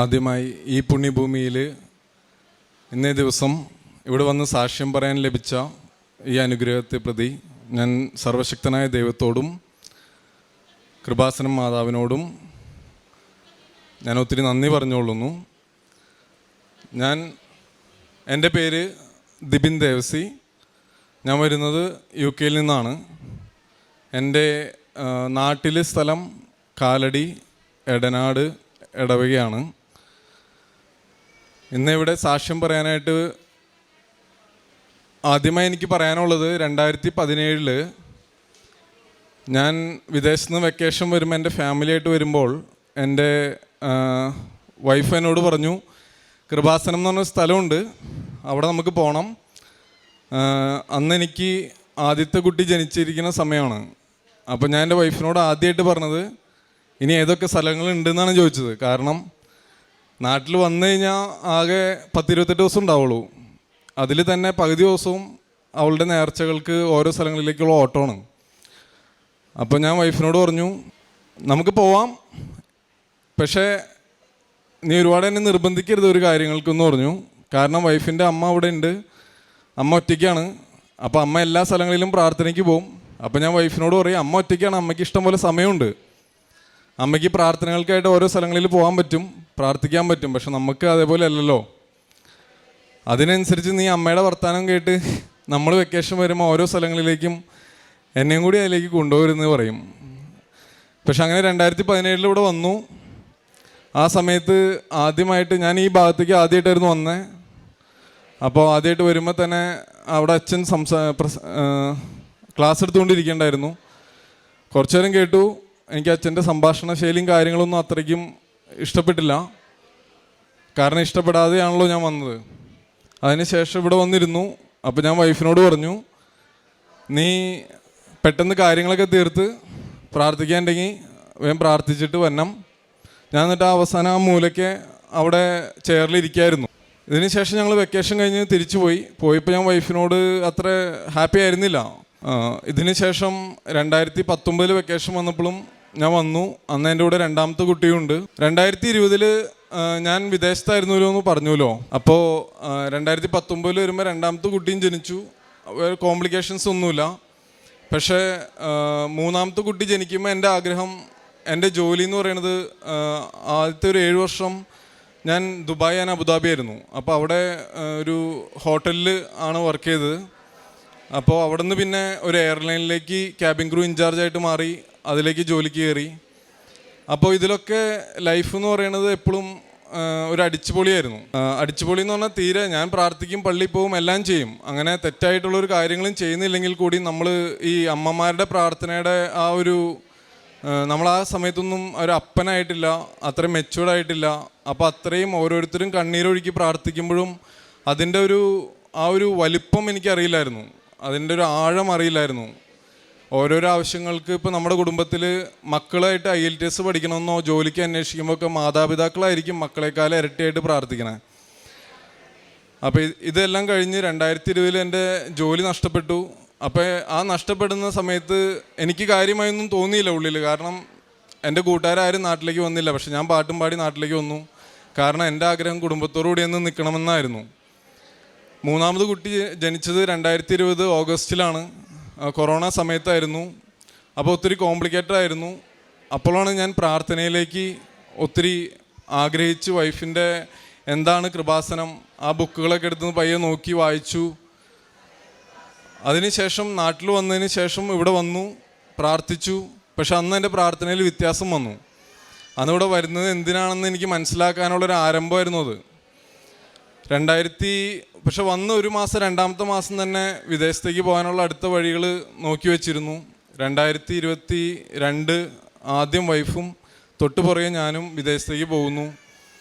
ആദ്യമായി ഈ പുണ്യഭൂമിയിൽ ഇന്നേ ദിവസം ഇവിടെ വന്ന് സാക്ഷ്യം പറയാൻ ലഭിച്ച ഈ അനുഗ്രഹത്തെ പ്രതി ഞാൻ സർവശക്തനായ ദൈവത്തോടും കൃപാസനം മാതാവിനോടും ഞാൻ ഒത്തിരി നന്ദി പറഞ്ഞുകൊള്ളുന്നു. എൻ്റെ പേര് ദിബിൻ ദേവസി. ഞാൻ വരുന്നത് UK നിന്നാണ്. എൻ്റെ നാട്ടിലെ സ്ഥലം കാലടി, എടനാട്, ഇടവകയാണ്. ഇന്നിവിടെ സാക്ഷ്യം പറയാനായിട്ട് ആദ്യമായി എനിക്ക് പറയാനുള്ളത് 2017 ഞാൻ വിദേശത്ത് നിന്ന് വെക്കേഷൻ വരുമ്പോൾ എൻ്റെ ഫാമിലിയായിട്ട് വരുമ്പോൾ എൻ്റെ വൈഫ് എന്നോട് പറഞ്ഞു, കൃപാസനം എന്ന് പറഞ്ഞൊരു സ്ഥലമുണ്ട്, അവിടെ നമുക്ക് പോകണം. അന്ന് എനിക്ക് ആദ്യത്തെ കുട്ടി ജനിച്ചിരിക്കുന്ന സമയമാണ്. അപ്പോൾ ഞാൻ എൻ്റെ വൈഫിനോട് ആദ്യമായിട്ട് പറഞ്ഞത് ഇനി ഏതൊക്കെ സ്ഥലങ്ങളുണ്ടെന്നാണ് ചോദിച്ചത്. കാരണം നാട്ടിൽ വന്നു കഴിഞ്ഞാൽ ആകെ 10-28 ദിവസം ഉണ്ടാവുള്ളൂ. അതിൽ തന്നെ പകുതി ദിവസവും അവളുടെ നേർച്ചകൾക്ക് ഓരോ സ്ഥലങ്ങളിലേക്കുള്ള ഓട്ടമാണ്. അപ്പോൾ ഞാൻ വൈഫിനോട് പറഞ്ഞു, നമുക്ക് പോവാം, പക്ഷേ നീ ഒരുപാട് എന്നെ നിർബന്ധിക്കരുത് ഒരു കാര്യങ്ങൾക്കെന്ന് പറഞ്ഞു. കാരണം വൈഫിൻ്റെ അമ്മ അവിടെ ഉണ്ട്, അമ്മ ഒറ്റയ്ക്കാണ്. അപ്പോൾ അമ്മ എല്ലാ സ്ഥലങ്ങളിലും പ്രാർത്ഥനയ്ക്ക് പോകും. അപ്പോൾ ഞാൻ വൈഫിനോട് പറയും, അമ്മ ഒറ്റയ്ക്കാണ്, അമ്മയ്ക്ക് ഇഷ്ടം പോലെ സമയമുണ്ട്, അമ്മയ്ക്ക് പ്രാർത്ഥനകൾക്കായിട്ട് ഓരോ സ്ഥലങ്ങളിൽ പോകാൻ പറ്റും, പ്രാർത്ഥിക്കാൻ പറ്റും. പക്ഷെ നമുക്ക് അതേപോലെ അല്ലല്ലോ. അതിനനുസരിച്ച് നീ അമ്മയുടെ വർത്തമാനം കേട്ട് നമ്മൾ വെക്കേഷൻ വരുമ്പോൾ ഓരോ സ്ഥലങ്ങളിലേക്കും എന്നെയും കൂടി അതിലേക്ക് കൊണ്ടുപോകരുതെന്ന് പറയും. പക്ഷെ അങ്ങനെ 2017 ഇവിടെ വന്നു. ആ സമയത്ത് ആദ്യമായിട്ട് ഞാൻ ഈ ഭാഗത്തേക്ക് ആദ്യമായിട്ടായിരുന്നു വന്നത്. അപ്പോൾ ആദ്യമായിട്ട് വരുമ്പോൾ തന്നെ അവിടെ അച്ഛൻ ക്ലാസ് എടുത്തുകൊണ്ടിരിക്കേണ്ടായിരുന്നു. കുറച്ചു നേരം കേട്ടു. എനിക്ക് അച്ഛൻ്റെ സംഭാഷണ ശൈലിയും കാര്യങ്ങളൊന്നും അത്രയ്ക്കും ഇഷ്ടപ്പെട്ടില്ല. കാരണം ഇഷ്ടപ്പെടാതെയാണല്ലോ ഞാൻ വന്നത്. അതിനുശേഷം ഇവിടെ വന്നിരുന്നു. അപ്പോൾ ഞാൻ വൈഫിനോട് പറഞ്ഞു, നീ പെട്ടെന്ന് കാര്യങ്ങളൊക്കെ തീർത്ത് പ്രാർത്ഥിക്കാനുണ്ടെങ്കിൽ വേഗം പ്രാർത്ഥിച്ചിട്ട് വരണം. ഞാൻ എന്നിട്ട് അവസാനം ആ മൂലയ്ക്ക് അവിടെ ചെയറിലിരിക്കായിരുന്നു. ഇതിന് ശേഷം ഞങ്ങൾ വെക്കേഷൻ കഴിഞ്ഞ് തിരിച്ചു പോയപ്പോൾ ഞാൻ വൈഫിനോട് അത്ര ഹാപ്പി ആയിരുന്നില്ല. ഇതിന് ശേഷം 2019 വെക്കേഷൻ വന്നപ്പോഴും ഞാൻ വന്നു. അന്ന് എൻ്റെ കൂടെ രണ്ടാമത്തെ കുട്ടിയുണ്ട്. 2020 ഞാൻ വിദേശത്തായിരുന്നല്ലോ എന്ന് പറഞ്ഞല്ലോ. അപ്പോൾ 2019 വരുമ്പോൾ രണ്ടാമത്തെ കുട്ടിയും ജനിച്ചു. വേറെ കോംപ്ലിക്കേഷൻസ് ഒന്നുമില്ല. പക്ഷേ മൂന്നാമത്തെ കുട്ടി ജനിക്കുമ്പോൾ എൻ്റെ ആഗ്രഹം, എൻ്റെ ജോലി എന്ന് പറയുന്നത് ആദ്യത്തെ ഒരു 7 വർഷം ഞാൻ ദുബായ് ആൻഡ് അബുദാബി ആയിരുന്നു. അപ്പോൾ അവിടെ ഒരു ഹോട്ടലിൽ ആണ് വർക്ക് ചെയ്തത്. അപ്പോൾ അവിടെ നിന്ന് പിന്നെ ഒരു എയർലൈനിലേക്ക് ക്യാബിൻ ക്രൂ ഇൻചാർജായിട്ട് മാറി, അതിലേക്ക് ജോലിക്ക് കയറി. അപ്പോൾ ഇതിലൊക്കെ ലൈഫ് എന്ന് പറയുന്നത് എപ്പോഴും ഒരു അടിച്ചുപൊളിയായിരുന്നു. അടിച്ചുപൊളി എന്ന് പറഞ്ഞാൽ തീരെ ഞാൻ പ്രാർത്ഥിക്കും, പള്ളിയിൽ പോകും, എല്ലാം ചെയ്യും. അങ്ങനെ തെറ്റായിട്ടുള്ളൊരു കാര്യങ്ങളും ചെയ്യുന്നില്ലെങ്കിൽ കൂടി നമ്മൾ ഈ അമ്മമാരുടെ പ്രാർത്ഥനയുടെ ആ ഒരു നമ്മൾ ആ സമയത്തൊന്നും ഒരു അപ്പനായിട്ടില്ല, അത്രയും മെച്യൂർഡായിട്ടില്ല. അപ്പോൾ അത്രയും ഓരോരുത്തരും കണ്ണീരൊഴുക്കി പ്രാർത്ഥിക്കുമ്പോഴും അതിൻ്റെ ആ ഒരു വലിപ്പം എനിക്കറിയില്ലായിരുന്നു, അതിൻ്റെ ഒരു ആഴം അറിയില്ലായിരുന്നു. ഓരോരോ ആവശ്യങ്ങൾക്ക് ഇപ്പോൾ നമ്മുടെ കുടുംബത്തിൽ മക്കളായിട്ട് IELTS പഠിക്കണമെന്നോ ജോലിക്ക് അന്വേഷിക്കുമ്പോൾ ഒക്കെ മാതാപിതാക്കളായിരിക്കും മക്കളെക്കാളും ഇരട്ടിയായിട്ട് പ്രാർത്ഥിക്കണേ. അപ്പോൾ ഇതെല്ലാം കഴിഞ്ഞ് 2020 എൻ്റെ ജോലി നഷ്ടപ്പെട്ടു. അപ്പോൾ ആ നഷ്ടപ്പെടുന്ന സമയത്ത് എനിക്ക് കാര്യമായൊന്നും തോന്നിയില്ല ഉള്ളിൽ. കാരണം എൻ്റെ കൂട്ടുകാരും നാട്ടിലേക്ക് വന്നില്ല. പക്ഷെ ഞാൻ പാട്ടും പാടി നാട്ടിലേക്ക് വന്നു. കാരണം എൻ്റെ ആഗ്രഹം കുടുംബത്തോടുകൂടി ഒന്ന് നിൽക്കണമെന്നായിരുന്നു. മൂന്നാമത് കുട്ടി ജനിച്ചത് 2020 ഓഗസ്റ്റിലാണ്. കൊറോണ സമയത്തായിരുന്നു. അപ്പോൾ ഒത്തിരി കോംപ്ലിക്കേറ്റഡ് ആയിരുന്നു. അപ്പോഴാണ് ഞാൻ പ്രാർത്ഥനയിലേക്ക് ഒത്തിരി ആഗ്രഹിച്ച് വൈഫിൻ്റെ എന്താണ് കൃപാസനം, ആ ബുക്കുകളൊക്കെ എടുത്ത് പയ്യെ നോക്കി വായിച്ചു. അതിനുശേഷം നാട്ടിൽ വന്നതിന് ശേഷം ഇവിടെ വന്നു, പ്രാർത്ഥിച്ചു. പക്ഷെ അന്ന് എൻ്റെ പ്രാർത്ഥനയിൽ വ്യത്യാസം വന്നു. അന്നിവിടെ വരുന്നത് എന്തിനാണെന്ന് എനിക്ക് മനസ്സിലാക്കാനുള്ളൊരു ആരംഭമായിരുന്നു അത്. പക്ഷെ വന്ന് 1 മാസം, 2ാമത്തെ മാസം തന്നെ വിദേശത്തേക്ക് പോകാനുള്ള അടുത്ത വഴികൾ നോക്കി വെച്ചിരുന്നു. 2022 ആദ്യം വൈഫും തൊട്ടുപുറകെ ഞാനും വിദേശത്തേക്ക് പോകുന്നു.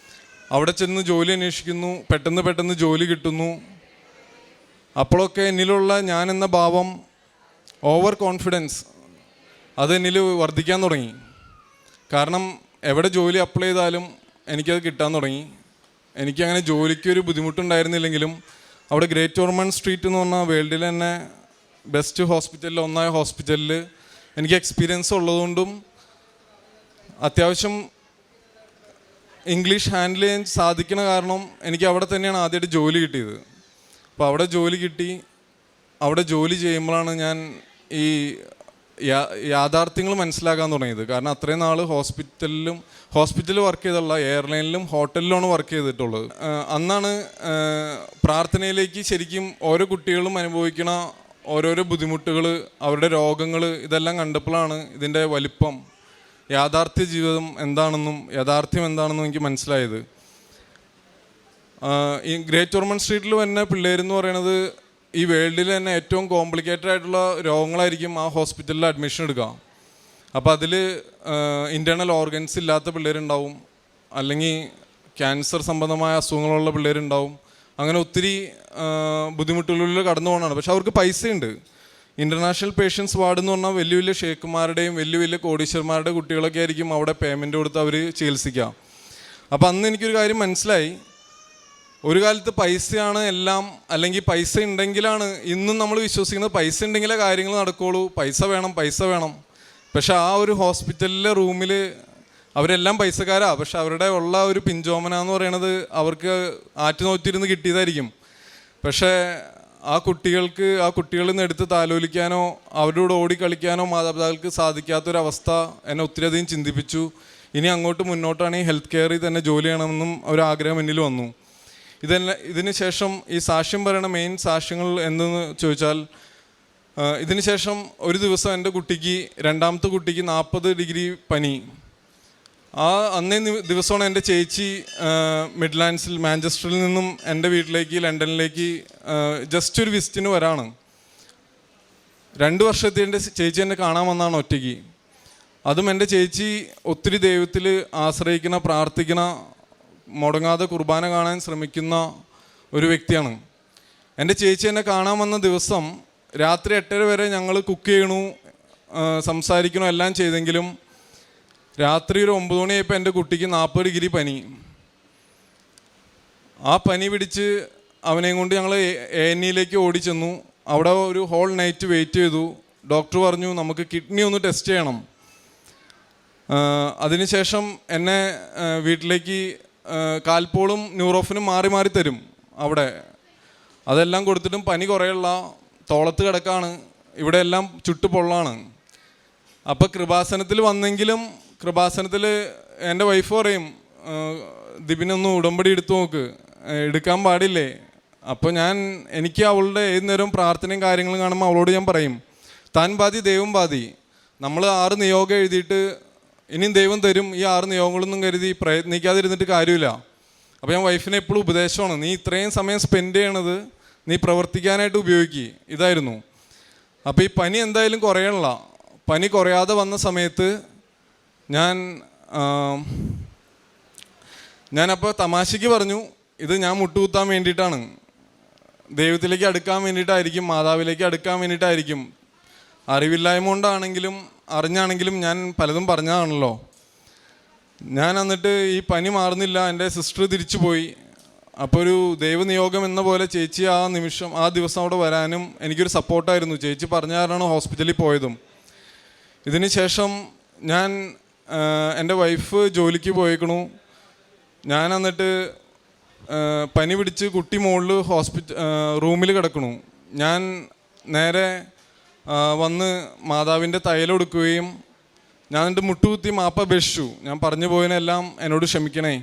അവിടെ ചെന്ന് ജോലി അന്വേഷിക്കുന്നു. പെട്ടെന്ന് ജോലി കിട്ടുന്നു. അപ്പോഴൊക്കെ എന്നിലുള്ള ഞാൻ എന്ന ഭാവം, ഓവർ കോൺഫിഡൻസ്, അത് എന്നിൽ വർദ്ധിക്കാൻ തുടങ്ങി. കാരണം എവിടെ ജോലി അപ്ലൈ ചെയ്താലും എനിക്കത് കിട്ടാൻ തുടങ്ങി. എനിക്കങ്ങനെ ജോലിക്കൊരു ബുദ്ധിമുട്ടുണ്ടായിരുന്നില്ലെങ്കിലും അവിടെ ഗ്രേറ്റ് ഓർമണ്ട് സ്ട്രീറ്റ് എന്ന് പറഞ്ഞാൽ വേൾഡിൽ തന്നെ ബെസ്റ്റ് ഹോസ്പിറ്റലിൽ ഒന്നായ ഹോസ്പിറ്റലിൽ എനിക്ക് എക്സ്പീരിയൻസ് ഉള്ളതുകൊണ്ടും അത്യാവശ്യം ഇംഗ്ലീഷ് ഹാൻഡിൽ ചെയ്യാൻ സാധിക്കണ കാരണം എനിക്ക് അവിടെ തന്നെയാണ് ആദ്യമായിട്ട് ജോലി കിട്ടിയത്. അപ്പോൾ അവിടെ ജോലി കിട്ടി, അവിടെ ജോലി ചെയ്യുമ്പോഴാണ് ഞാൻ ഈ യാഥാർത്ഥ്യങ്ങൾ മനസ്സിലാക്കാൻ തുടങ്ങിയത്. കാരണം അത്രയും നാൾ ഹോസ്പിറ്റലിൽ വർക്ക് ചെയ്തുള്ള എയർലൈനിലും ഹോട്ടലിലുമാണ് വർക്ക് ചെയ്തിട്ടുള്ളത്. അന്നാണ് പ്രാർത്ഥനയിലേക്ക് ശരിക്കും ഓരോ കുട്ടികളും അനുഭവിക്കണ ഓരോരോ ബുദ്ധിമുട്ടുകൾ, അവരുടെ രോഗങ്ങൾ, ഇതെല്ലാം കണ്ടപ്പോഴാണ് ഇതിൻ്റെ വലിപ്പം, യാഥാർത്ഥ്യ ജീവിതം എന്താണെന്നും യാഥാർത്ഥ്യം എന്താണെന്നും എനിക്ക് മനസ്സിലായത്. ഈ ഗ്രേറ്റ് ഓർമണ്ട് സ്ട്രീറ്റിൽ വരുന്ന പിള്ളേരെന്ന് പറയുന്നത് ഈ വേൾഡിൽ തന്നെ ഏറ്റവും കോംപ്ലിക്കേറ്റഡ് ആയിട്ടുള്ള രോഗങ്ങളായിരിക്കും ആ ഹോസ്പിറ്റലിൽ അഡ്മിഷൻ എടുക്കുക. അപ്പോൾ അതിൽ ഇൻറ്റേർണൽ ഓർഗൻസ് ഇല്ലാത്ത പിള്ളേരുണ്ടാവും, അല്ലെങ്കിൽ ക്യാൻസർ സംബന്ധമായ അസുഖങ്ങളുള്ള പിള്ളേരുണ്ടാവും. അങ്ങനെ ഒത്തിരി ബുദ്ധിമുട്ടുകളിൽ കടന്നു പോകണമാണ്. പക്ഷെ അവർക്ക് പൈസയുണ്ട്. ഇൻ്റർനാഷണൽ പേഷ്യൻസ് വാർഡ് എന്ന് പറഞ്ഞാൽ വലിയ വലിയ ഷേഖുമാരുടെയും വലിയ വലിയ കോടീശ്വരന്മാരുടെ കുട്ടികളൊക്കെ ആയിരിക്കും അവിടെ പേയ്മെൻറ്റ് കൊടുത്ത് അവർ ചികിത്സിക്കുക. അപ്പോൾ അന്ന് എനിക്കൊരു കാര്യം മനസ്സിലായി, ഒരു കാലത്ത് പൈസയാണ് എല്ലാം, അല്ലെങ്കിൽ പൈസ ഉണ്ടെങ്കിലാണ്, ഇന്നും നമ്മൾ വിശ്വസിക്കുന്നത് പൈസ ഉണ്ടെങ്കിലേ കാര്യങ്ങൾ നടക്കുകയുള്ളൂ, പൈസ വേണം. പക്ഷെ ആ ഒരു ഹോസ്പിറ്റലിലെ റൂമിൽ അവരെല്ലാം പൈസക്കാരാണ്, പക്ഷെ അവരുടെ ഉള്ള ഒരു പിഞ്ചോമന എന്ന് പറയണത് അവർക്ക് ആറ്റുനോറ്റിരുന്ന് കിട്ടിയതായിരിക്കും. പക്ഷേ ആ കുട്ടികളിൽ നിന്ന് എടുത്ത് താലോലിക്കാനോ അവരുടെ കൂടെ ഓടിക്കളിക്കാനോ മാതാപിതാക്കൾക്ക് സാധിക്കാത്തൊരവസ്ഥ എന്നെ ഒത്തിരിയധികം ചിന്തിപ്പിച്ചു. ഇനി അങ്ങോട്ട് മുന്നോട്ടാണ് ഈ ഹെൽത്ത് കെയറിൽ തന്നെ ജോലി ചെയ്യണമെന്നും ഒരാഗ്രഹം എന്നിൽ വന്നു. ഇതിന് ശേഷം ഈ സാക്ഷ്യം പറയണ മെയിൻ സാക്ഷ്യങ്ങൾ എന്തെന്ന് ചോദിച്ചാൽ, ഇതിന് ശേഷം ഒരു ദിവസം എൻ്റെ കുട്ടിക്ക്, രണ്ടാമത്തെ കുട്ടിക്ക് 40 ഡിഗ്രി പനി. അന്നേ ദിവസമാണ് എൻ്റെ ചേച്ചി മിഡ്ലാൻഡ്സിൽ, മാഞ്ചസ്റ്ററിൽ നിന്നും എൻ്റെ വീട്ടിലേക്ക് ലണ്ടനിലേക്ക് ജസ്റ്റ് ഒരു വിസിറ്റിന് വരാണ്. 2 വർഷത്തെ എൻ്റെ ചേച്ചി എന്നെ കാണാൻ വന്നതാണ് ഒറ്റയ്ക്ക്. അതും എൻ്റെ ചേച്ചി ഒത്തിരി ദൈവത്തിൽ ആശ്രയിക്കുന്ന, പ്രാർത്ഥിക്കുന്ന, മുടങ്ങാതെ കുർബാന കാണാൻ ശ്രമിക്കുന്ന ഒരു വ്യക്തിയാണ്. എൻ്റെ ചേച്ചി എന്നെ കാണാൻ വന്ന ദിവസം രാത്രി 8:30 വരെ ഞങ്ങൾ കുക്ക് ചെയ്യണു, സംസാരിക്കണു, എല്ലാം ചെയ്തെങ്കിലും രാത്രി ഒരു 9 മണിയായപ്പോൾ എൻ്റെ കുട്ടിക്ക് 40 ഡിഗ്രി പനി. ആ പനി പിടിച്ച് അവനെയും കൊണ്ട് ഞങ്ങൾ ANEയിലേക്ക് ഓടിച്ചെന്നു. അവിടെ ഒരു ഹോൾ നൈറ്റ് വെയിറ്റ് ചെയ്തു. ഡോക്ടർ പറഞ്ഞു നമുക്ക് കിഡ്നി ഒന്ന് ടെസ്റ്റ് ചെയ്യണം. അതിനുശേഷം എന്നെ വീട്ടിലേക്ക് കാൽപോളും ന്യൂറോഫിനും മാറി മാറി തരും അവിടെ. അതെല്ലാം കൊടുത്തിട്ടും പനി കുറയുള്ള, തോളത്ത് കിടക്കാണ്, ഇവിടെ എല്ലാം ചുട്ടുപൊള്ളാണ്. അപ്പോൾ കൃപാസനത്തിൽ വന്നെങ്കിലും കൃപാസനത്തിൽ എൻ്റെ വൈഫ് പറയും, ദിബിനൊന്ന് ഉടമ്പടി എടുത്തു നോക്ക്, എടുക്കാൻ പാടില്ലേ. അപ്പോൾ എനിക്ക് അവളുടെ ഏത് നേരവും പ്രാർത്ഥനയും കാര്യങ്ങളും കാണുമ്പോൾ അവളോട് ഞാൻ പറയും, താൻ പാതി ദൈവം പാതി. നമ്മൾ 6 നിയോഗം എഴുതിയിട്ട് ഇനിയും ദൈവം തരും, ഈ 6 നിയോഗങ്ങളൊന്നും കരുതി പ്രയത്നിക്കാതിരുന്നിട്ട് കാര്യമില്ല. അപ്പോൾ ഞാൻ വൈഫിനെ എപ്പോഴും ഉപദേശമാണ്, നീ ഇത്രയും സമയം സ്പെൻഡ് ചെയ്യണത് നീ പ്രവർത്തിക്കാനായിട്ട് ഉപയോഗിക്കുക, ഇതായിരുന്നു. അപ്പോൾ ഈ പനി എന്തായാലും കുറയണില്ല. പനി കുറയാതെ വന്ന സമയത്ത് ഞാനപ്പോൾ തമാശയ്ക്ക് പറഞ്ഞു, ഇത് ഞാൻ മുട്ടുകുത്താൻ വേണ്ടിയിട്ടാണ്, ദൈവത്തിലേക്ക് അടുക്കാൻ വേണ്ടിയിട്ടായിരിക്കും, മാതാവിലേക്ക് അടുക്കാൻ വേണ്ടിയിട്ടായിരിക്കും. അറിവില്ലായ്മ കൊണ്ടാണെങ്കിലും അറിഞ്ഞാണെങ്കിലും ഞാൻ പലതും പറഞ്ഞതാണല്ലോ. ഞാൻ എന്നിട്ട് ഈ പനി മാറുന്നില്ല, എൻ്റെ സിസ്റ്റർ തിരിച്ചു പോയി. അപ്പോൾ ഒരു ദൈവനിയോഗം എന്ന പോലെ ചേച്ചി ആ ദിവസം അവിടെ വരാനും എനിക്കൊരു സപ്പോർട്ടായിരുന്നു. ചേച്ചി പറഞ്ഞ കാരണമാണ് ഹോസ്പിറ്റലിൽ പോയതും. ഇതിന് ശേഷം എൻ്റെ വൈഫ് ജോലിക്ക് പോയേക്കണു. ഞാൻ എന്നിട്ട് പനി പിടിച്ച് കുട്ടി മുകളിൽ റൂമിൽ കിടക്കണു. ഞാൻ നേരെ വന്ന് മാതാവിൻ്റെ തൈലം എടുക്കുകയും ഞാൻ എന്നിട്ട് മുട്ടുകുത്തി മാപ്പപേക്ഷിച്ചു, ഞാൻ പറഞ്ഞു പോയതിനെല്ലാം എന്നോട് ക്ഷമിക്കണേ.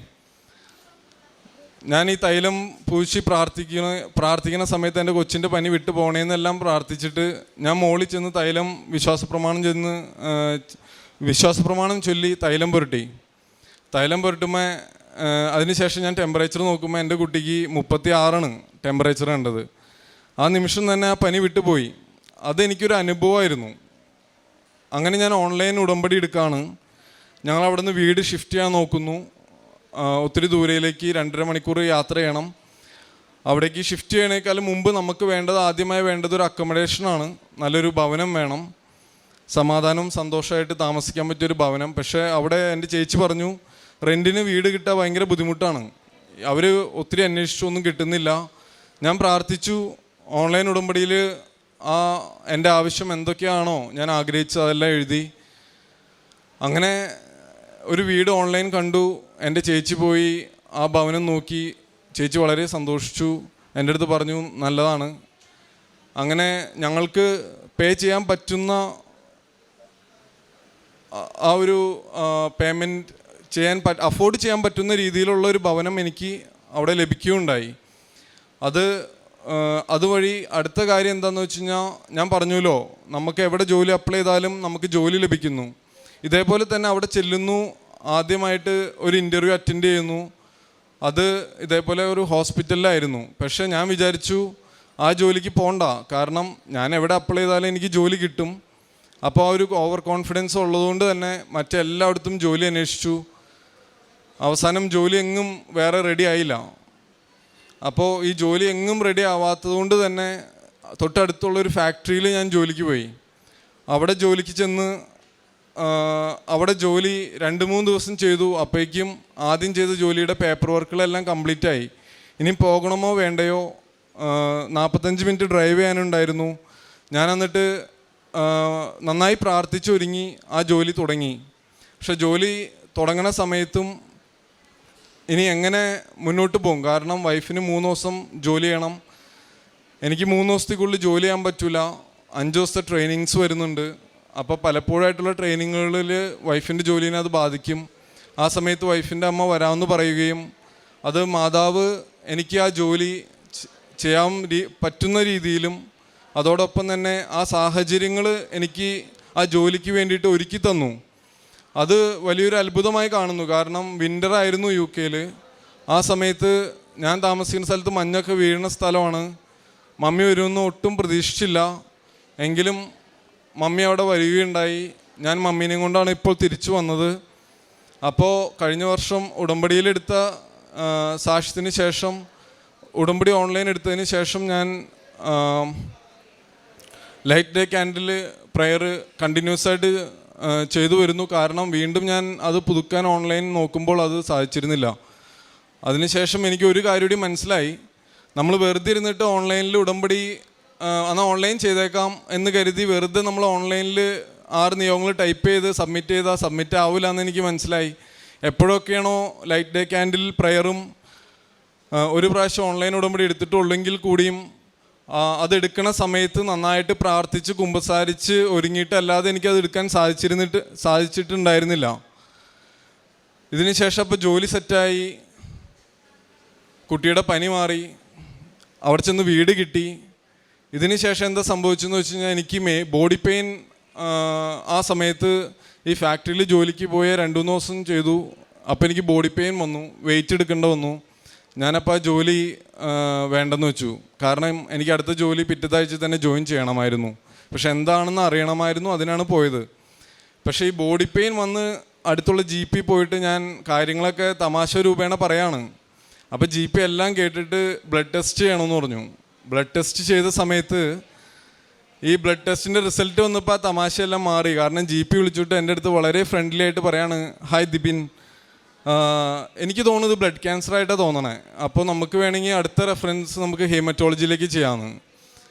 ഞാൻ ഈ തൈലം പൂശി പ്രാർത്ഥിക്കുന്ന സമയത്ത് എൻ്റെ കൊച്ചിൻ്റെ പനി വിട്ടു പോകണേന്നെല്ലാം പ്രാർത്ഥിച്ചിട്ട് ഞാൻ മുകളിൽ ചെന്ന് തൈലം വിശ്വാസപ്രമാണം ചൊല്ലി തൈലം പുരട്ടുമ്പോൾ അതിനുശേഷം ഞാൻ ടെമ്പറേച്ചർ നോക്കുമ്പോൾ എൻ്റെ കുട്ടിക്ക് 36 ടെമ്പറേച്ചർ കണ്ടത്. ആ നിമിഷം തന്നെ ആ പനി വിട്ടുപോയി. അതെനിക്കൊരു അനുഭവമായിരുന്നു. അങ്ങനെ ഞാൻ ഓൺലൈൻ ഉടമ്പടി എടുക്കുകയാണ്. ഞങ്ങൾ അവിടെ നിന്ന് വീട് ഷിഫ്റ്റ് ചെയ്യാൻ നോക്കുന്നു. ഒത്തിരി ദൂരയിലേക്ക് 2.5 മണിക്കൂർ യാത്ര ചെയ്യണം. അവിടേക്ക് ഷിഫ്റ്റ് ചെയ്യണേക്കാളും മുമ്പ് നമുക്ക് ആദ്യമായി വേണ്ടത് ഒരു അക്കോമഡേഷനാണ്. നല്ലൊരു ഭവനം വേണം, സമാധാനവും സന്തോഷമായിട്ട് താമസിക്കാൻ പറ്റിയൊരു ഭവനം. പക്ഷേ അവിടെ എൻ്റെ ചേച്ചി പറഞ്ഞു, റെൻറ്റിന് വീട് കിട്ടാൻ ഭയങ്കര ബുദ്ധിമുട്ടാണ്, അവർ ഒത്തിരി അന്വേഷിച്ചൊന്നും കിട്ടുന്നില്ല. ഞാൻ പ്രാർത്ഥിച്ചു. ഓൺലൈൻ ഉടമ്പടിയിൽ എൻ്റെ ആവശ്യം എന്തൊക്കെയാണോ ഞാൻ ആഗ്രഹിച്ചത് അതെല്ലാം എഴുതി. അങ്ങനെ ഒരു വീട് ഓൺലൈൻ കണ്ടു. എൻ്റെ ചേച്ചി പോയി ആ ഭവനം നോക്കി. ചേച്ചി വളരെ സന്തോഷിച്ചു. എൻ്റെ അടുത്ത് പറഞ്ഞു നല്ലതാണ്. അങ്ങനെ ഞങ്ങൾക്ക് പേ ചെയ്യാൻ പറ്റുന്ന ആ ഒരു പേയ്മെൻറ്റ് അഫോർഡ് ചെയ്യാൻ പറ്റുന്ന രീതിയിലുള്ള ഒരു ഭവനം എനിക്ക് അവിടെ ലഭിക്കുകയുണ്ടായി. അതുവഴി അടുത്ത കാര്യം എന്താണെന്ന് വെച്ച് കഴിഞ്ഞാൽ, ഞാൻ പറഞ്ഞല്ലോ നമുക്ക് എവിടെ ജോലി അപ്ലൈ ചെയ്താലും നമുക്ക് ജോലി ലഭിക്കുന്നു. ഇതേപോലെ തന്നെ അവിടെ ചെല്ലുന്നു, ആദ്യമായിട്ട് ഒരു ഇൻ്റർവ്യൂ അറ്റൻഡ് ചെയ്യുന്നു. അത് ഇതേപോലെ ഒരു ഹോസ്പിറ്റലിലായിരുന്നു. പക്ഷേ ഞാൻ വിചാരിച്ചു ആ ജോലിക്ക് പോകണ്ട, കാരണം ഞാൻ എവിടെ അപ്ലൈ ചെയ്താലും എനിക്ക് ജോലി കിട്ടും. അപ്പോൾ ആ ഒരു ഓവർ കോൺഫിഡൻസ് ഉള്ളതുകൊണ്ട് തന്നെ മറ്റെല്ലായിടത്തും ജോലി അന്വേഷിച്ചു. അവസാനം ജോലി എങ്ങും വേറെ റെഡി ആയില്ല. അപ്പോൾ ഈ ജോലി എങ്ങും റെഡി ആവാത്തത് കൊണ്ട് തന്നെ തൊട്ടടുത്തുള്ളൊരു ഫാക്ടറിയിൽ ഞാൻ ജോലിക്ക് പോയി. അവിടെ ജോലിക്ക് ചെന്ന് അവിടെ ജോലി 2-3 ദിവസം ചെയ്തു. അപ്പോഴേക്കും ആദ്യം ചെയ്ത ജോലിയുടെ പേപ്പർ വർക്കുകളെല്ലാം കംപ്ലീറ്റ് ആയി. ഇനി പോകണമോ വേണ്ടയോ, 45 മിനിറ്റ് ഡ്രൈവ് ചെയ്യാനുണ്ടായിരുന്നു. ഞാൻ എന്നിട്ട് നന്നായി പ്രാർത്ഥിച്ചൊരുങ്ങി ആ ജോലി തുടങ്ങി. പക്ഷെ ജോലി തുടങ്ങണ സമയത്തും ഇനി എങ്ങനെ മുന്നോട്ട് പോകും, കാരണം വൈഫിന് 3 ദിവസം ജോലി ചെയ്യണം. എനിക്ക് 3 ദിവസത്തേക്കുള്ളിൽ ജോലി ചെയ്യാൻ പറ്റില്ല. 5 ദിവസത്തെ ട്രെയിനിങ്സ് വരുന്നുണ്ട്. അപ്പോൾ പലപ്പോഴായിട്ടുള്ള ട്രെയിനിങ്ങുകളിൽ വൈഫിൻ്റെ ജോലിനെ അത് ബാധിക്കും. ആ സമയത്ത് വൈഫിൻ്റെ അമ്മ വരാമെന്ന് പറയുകയും അത് മാതാവ് എനിക്ക് ആ ജോലി ചെയ്യാൻ പറ്റുന്ന രീതിയിലും അതോടൊപ്പം തന്നെ ആ സാഹചര്യങ്ങൾ എനിക്ക് ആ ജോലിക്ക് വേണ്ടിയിട്ട് ഒരുക്കി തന്നു. അത് വലിയൊരു അത്ഭുതമായി കാണുന്നു. കാരണം വിൻ്റർ ആയിരുന്നു UK. ആ സമയത്ത് ഞാൻ താമസിക്കുന്ന സ്ഥലത്ത് മഞ്ഞൊക്കെ വീഴുന്ന സ്ഥലമാണ്. മമ്മി വരുമെന്ന് ഒട്ടും പ്രതീക്ഷിച്ചില്ല. എങ്കിലും മമ്മി അവിടെ വരികയുണ്ടായി. ഞാൻ മമ്മീനെയും കൊണ്ടാണ് ഇപ്പോൾ തിരിച്ചു വന്നത്. അപ്പോൾ കഴിഞ്ഞ വർഷം ഉടമ്പടിയിലെടുത്ത സാക്ഷ്യത്തിന് ശേഷം, ഉടമ്പടി ഓൺലൈൻ എടുത്തതിന് ശേഷം ഞാൻ light day candle prayer continuous ആയിട്ട് ചെയ്തു വരുന്നു. കാരണം വീണ്ടും ഞാൻ അത് പുതുക്കാൻ ഓൺലൈൻ നോക്കുമ്പോൾ അത് സാധിച്ചിരുന്നില്ല. അതിനുശേഷം എനിക്ക് ഒരു കാര്യം കൂടി മനസ്സിലായി. നമ്മൾ വെറുതെ ഇരുന്നിട്ട് ഓൺലൈനിൽ ഉടമ്പടി എന്നാൽ ഓൺലൈൻ ചെയ്തേക്കാം എന്ന് കരുതി വെറുതെ നമ്മൾ ഓൺലൈനിൽ 6 നിയമങ്ങൾ ടൈപ്പ് ചെയ്ത് സബ്മിറ്റ് ചെയ്താൽ സബ്മിറ്റ് ആവില്ല എന്ന് എനിക്ക് മനസ്സിലായി. എപ്പോഴൊക്കെയാണോ ലൈറ്റ് ഡേ ക്യാൻഡിൽ പ്രെയറും ഒരു പ്രാവശ്യം ഓൺലൈൻ ഉടമ്പടി എടുത്തിട്ടുള്ളെങ്കിൽ കൂടിയും അതെടുക്കണ സമയത്ത് നന്നായിട്ട് പ്രാർത്ഥിച്ച് കുമ്പസാരിച്ച് ഒരുങ്ങിയിട്ടല്ലാതെ എനിക്കത് എടുക്കാൻ സാധിച്ചിട്ടുണ്ടായിരുന്നില്ല. ഇതിന് ശേഷം അപ്പോൾ ജോലി സെറ്റായി, കുട്ടിയുടെ പനി മാറി, അവിടെ ചെന്ന് വീട് കിട്ടി. ഇതിന് ശേഷം എന്താ സംഭവിച്ചെന്ന് വെച്ച് കഴിഞ്ഞാൽ എനിക്ക് ബോഡി പെയിൻ ആ സമയത്ത് ഈ ഫാക്ടറിയിൽ ജോലിക്ക് പോയ 2-3 ദിവസം ചെയ്തു. അപ്പോൾ എനിക്ക് ബോഡി പെയിൻ വന്നു, വെയിറ്റ് എടുക്കേണ്ട വന്നു. ഞാനപ്പോൾ ആ ജോലി വേണ്ടെന്ന് വെച്ചു. കാരണം എനിക്ക് അടുത്ത ജോലി പിറ്റത്താഴ്ച തന്നെ ജോയിൻ ചെയ്യണമായിരുന്നു. പക്ഷെ എന്താണെന്ന് അറിയണമായിരുന്നു, അതിനാണ് പോയത്. പക്ഷേ ഈ ബോഡി പെയിൻ വന്ന് അടുത്തുള്ള GP പോയിട്ട് ഞാൻ കാര്യങ്ങളൊക്കെ തമാശ രൂപേണ പറയാണ്. അപ്പോൾ GP എല്ലാം കേട്ടിട്ട് ബ്ലഡ് ടെസ്റ്റ് ചെയ്യണമെന്ന് പറഞ്ഞു. ബ്ലഡ് ടെസ്റ്റ് ചെയ്ത സമയത്ത് ഈ ബ്ലഡ് ടെസ്റ്റിൻ്റെ റിസൾട്ട് വന്നപ്പോൾ ആ തമാശയെല്ലാം മാറി. കാരണം GP വിളിച്ചിട്ട് എൻ്റെ അടുത്ത് വളരെ ഫ്രണ്ട്ലി ആയിട്ട് പറയാണ്, ഹായ് ദിബിൻ, എനിക്ക് തോന്നുന്നത് ബ്ലഡ് ക്യാൻസർ ആയിട്ടാണ് തോന്നണേ. അപ്പോൾ നമുക്ക് വേണമെങ്കിൽ അടുത്ത റെഫറൻസ് നമുക്ക് ഹീമറ്റോളജിയിലേക്ക് ചെയ്യാമെന്ന്.